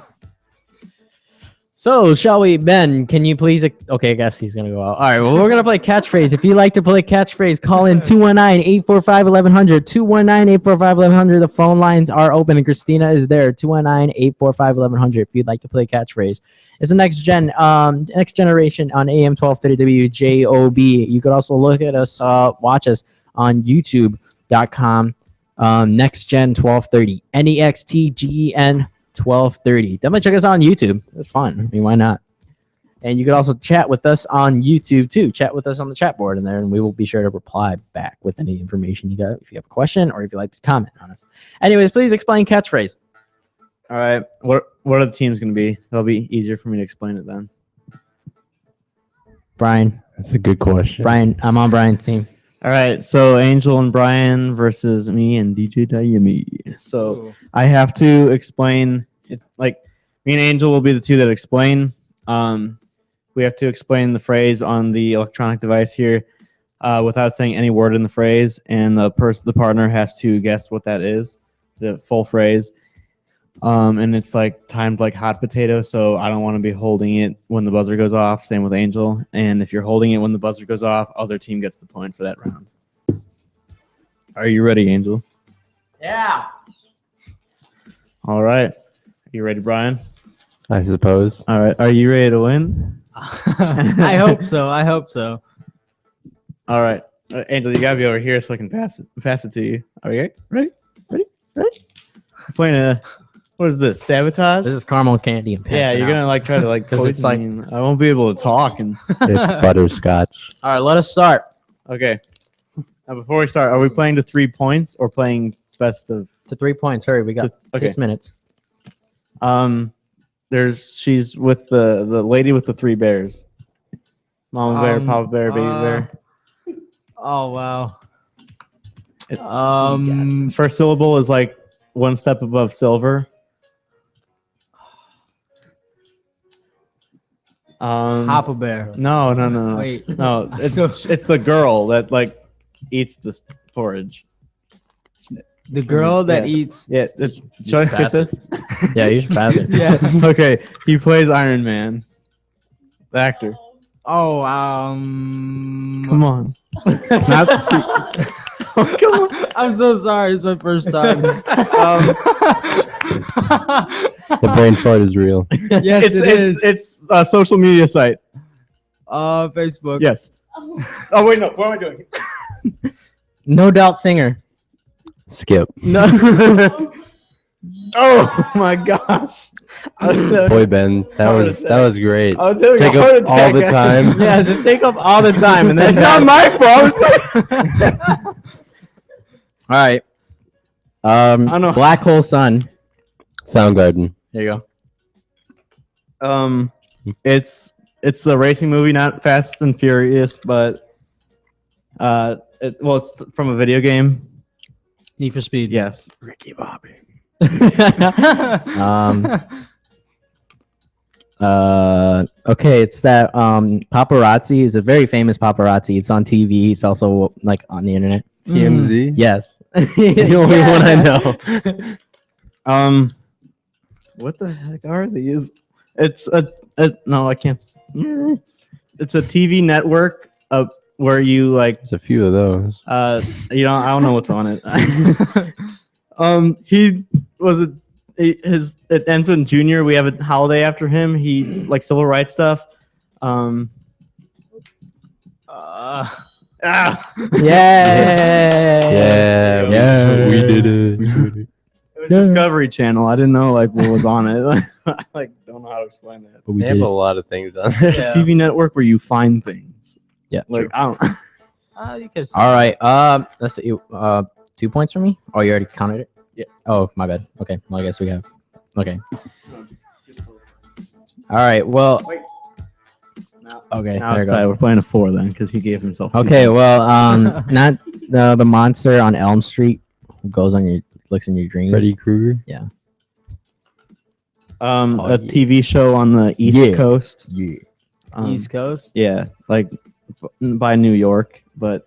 B: So, shall we, Ben? Can you please? Okay, I guess he's gonna go out. All right, well, we're gonna play catchphrase. If you'd like to play catchphrase, call in 219-845-1100. 219-845-1100. The phone lines are open, and Christina is there. 219-845-1100. If you'd like to play catchphrase, it's the Next Generation on AM 1230 WJOB. You could also look at us, watch us on YouTube.com. Next Gen 1230, NEXTGEN 1230. Definitely check us out on YouTube. It's fun. I mean, why not? And you can also chat with us on YouTube too. Chat with us on the chat board in there, and we will be sure to reply back with any information you got if you have a question or if you'd like to comment on us. Anyways, please explain catchphrase.
M: All right. What are the teams going to be? That'll be easier for me to explain it then.
B: Brian.
G: That's a good question.
B: Brian, I'm on Brian's team.
M: All right, so Angel and Brian versus me and DJ Diami. So I have to explain. It's like me and Angel will be the two that explain. We have to explain the phrase on the electronic device here without saying any word in the phrase, and the partner has to guess what that is, the full phrase. And it's like timed like hot potato, so I don't want to be holding it when the buzzer goes off. Same with Angel. And if you're holding it when the buzzer goes off, other team gets the point for that round. Are you ready, Angel?
B: Yeah.
M: All right. Are you ready, Brian?
G: I suppose.
M: All right. Are you ready to win?
J: I hope so. I hope so.
M: All right. Angel, you gotta be over here so I can pass it to you. Are you ready? Ready? I'm playing a. What is this? Sabotage?
B: This is caramel candy and
M: yeah, you're gonna like try to like
B: because it's like
M: I won't be able to talk and
G: it's butterscotch.
B: All right, let us start.
M: Okay. Now before we start, are we playing to 3 points or playing best of
B: to 3 points? Hurry, we got 6 minutes.
M: She's with the lady with the 3 bears. Mama bear, Papa bear, baby bear.
J: Oh wow.
M: First syllable is like one step above silver.
J: Papa bear.
M: No.
J: Wait.
M: No, it's the girl that like eats the porridge.
J: The girl that eats.
M: Yeah. Should I skip this?
B: Yeah, you should pass it.
J: Yeah.
M: Okay. He plays Iron Man. The actor.
J: Oh,
M: Come on. Not
J: oh, come on. I'm so sorry. It's my first time.
G: The brain fart is real.
J: Yes, it is.
M: It's a social media site.
J: Facebook.
M: Yes. Oh wait, no. What am I doing?
B: No Doubt singer.
G: Skip.
M: No. Oh my gosh.
G: Boy, Ben, that was great.
M: I was having
G: take
M: a heart
G: up all the
M: attack.
G: time.
B: Yeah, just take up all the time, and then
M: not my fault.
B: All right.
M: know.
B: Black Hole Sun.
G: Soundgarden.
B: There you go.
M: It's a racing movie, not Fast and Furious, but it's from a video game.
J: Need for Speed.
M: Yes.
B: Ricky Bobby. Okay, it's that Paparazzi is a very famous paparazzi. It's on TV. It's also like on the internet.
G: TMZ?
B: Yes. The only one I know.
M: What the heck are these? It's no, I can't. It's a TV network where you like.
G: There's a few of those.
M: I don't know what's on it. He was it ends with Junior. We have a holiday after him. He's like civil rights stuff.
B: Yeah.
G: We did it.
M: It was Discovery Channel. I didn't know like what was on it. I don't know how to explain that.
G: But they have a lot of things on there.
M: It's a TV network where you find things.
B: Yeah.
M: Like I don't.
J: You could.
B: All right. Let's see. 2 points for me. Oh, you already counted it.
M: Yeah.
B: Oh, my bad. Okay. Well, I guess we have. Okay. All right. Well. Okay.
M: Now
B: there
M: it's
B: it goes.
M: tied. We're playing a 4 then because he gave himself. 2
B: Okay.
M: points.
B: Well, not the monster on Elm Street who goes on your looks in your dreams.
G: Freddy Krueger.
B: Yeah.
M: A TV show on the East Coast.
B: Yeah.
J: East Coast.
M: Yeah, like by New York, but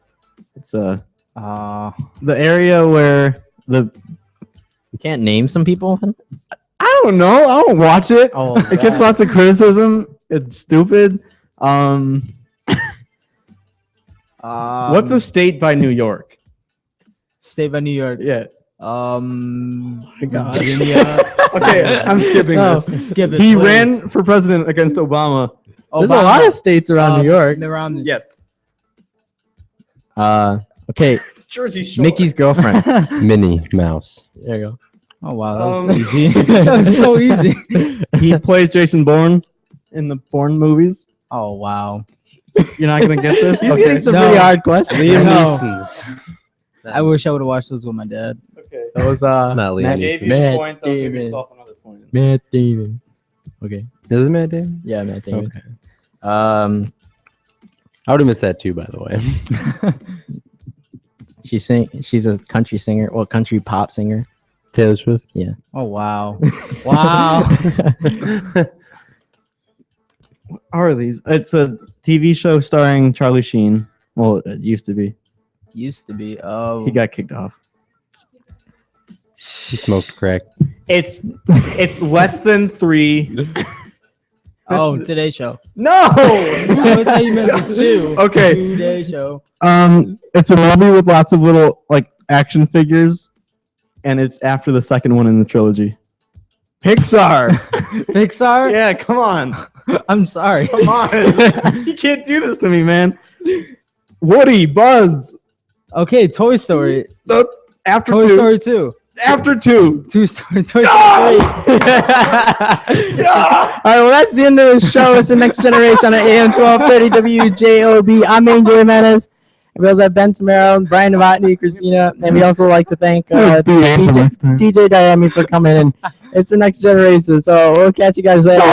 M: it's the area where
B: You can't name some people.
M: I don't know. I don't watch it.
B: Oh,
M: it gets lots of criticism. It's stupid. What's a state by New York?
J: State by New York.
M: Yeah.
J: My
M: God.
J: Virginia.
M: Okay, I'm skipping this.
J: Skip it.
M: He
J: please.
M: ran for president against Obama.
B: There's a lot of states around New York.
J: Around
M: Yes.
B: Okay.
M: Jersey Shore.
B: Mickey's girlfriend.
G: Minnie Mouse.
B: There you go.
J: Oh wow, that was easy. That was so easy.
M: He plays Jason Bourne in the Bourne movies.
J: Oh wow.
M: You're not gonna get this.
B: He's
M: Okay.
B: getting some pretty hard questions.
G: Liam
J: No.
G: Neeson's.
J: I wish I would have watched those with my dad.
M: Okay.
B: That was
G: It's not
M: I
G: Liam
M: gave
G: Neeson.
M: you a
B: Matt
M: point. I'll give
B: Damon.
M: yourself another point.
B: Matt Damon. Okay.
G: Is it Matt Damon?
B: Yeah, Matt Damon.
G: Okay.
B: I
G: would have missed that too, by the way.
B: She's a country singer, well, country pop singer.
G: Taylor Swift.
B: Yeah.
J: Oh wow. Wow.
M: What are these? It's a TV show starring Charlie Sheen. Well, it used to be.
J: Used to be. Oh.
M: He got kicked off.
G: He smoked crack.
M: It's less than 3.
J: Oh, Today Show.
M: No.
J: I thought you meant the 2.
M: Okay.
J: Today Show.
M: It's a movie with lots of little like action figures, and it's after the second one in the trilogy. Pixar.
J: Pixar?
M: Yeah, come on.
J: I'm sorry.
M: Come on. You can't do this to me, man. Woody, Buzz.
J: Okay, Toy Story.
M: After
J: Toy
M: 2.
J: Story 2.
M: After 2.
J: Toy Story 3.
B: All right, well, that's the end of the show. It's the Next Generation on AM 1230 WJOB. I'm Angel Jimenez. We also have Ben Tamaro, Brian Novotny, Christina, and we also like to thank DJ Diami for coming in. It's the Next Generation, so we'll catch you guys later.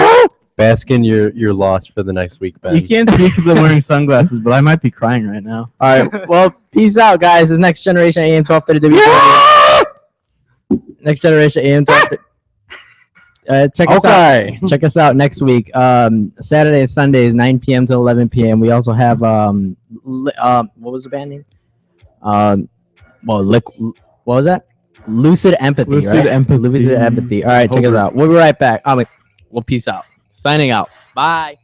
G: Bask in your loss for the next week, Ben.
M: You can't see because I'm wearing sunglasses, but I might be crying right now.
B: All right, well, peace out, guys. It's Next Generation AM 1230 WJOB. Next Generation AM 1230. Check us out. Check us out next week. Saturday and Sundays, 9 p.m. to 11 p.m. We also have what was the band name? What was that? Lucid Empathy.
M: Lucid
B: right?
M: Empathy.
B: Lucid Empathy. All right, check us out. We'll be right back. Well, peace out. Signing out. Bye.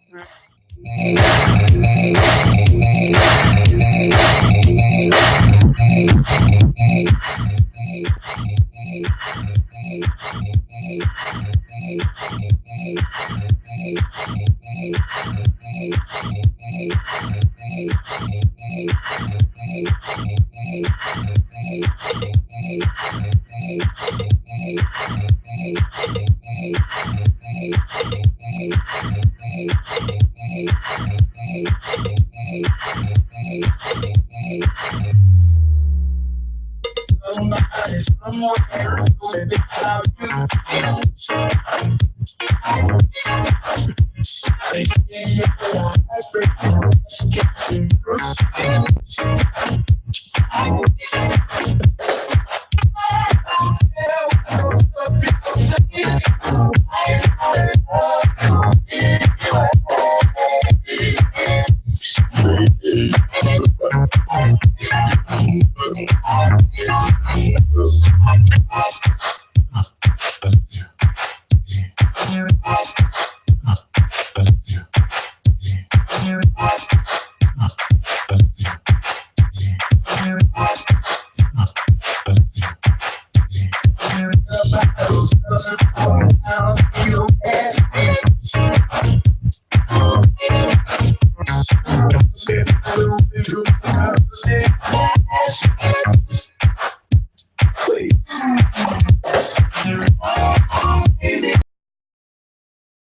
K: Somebody,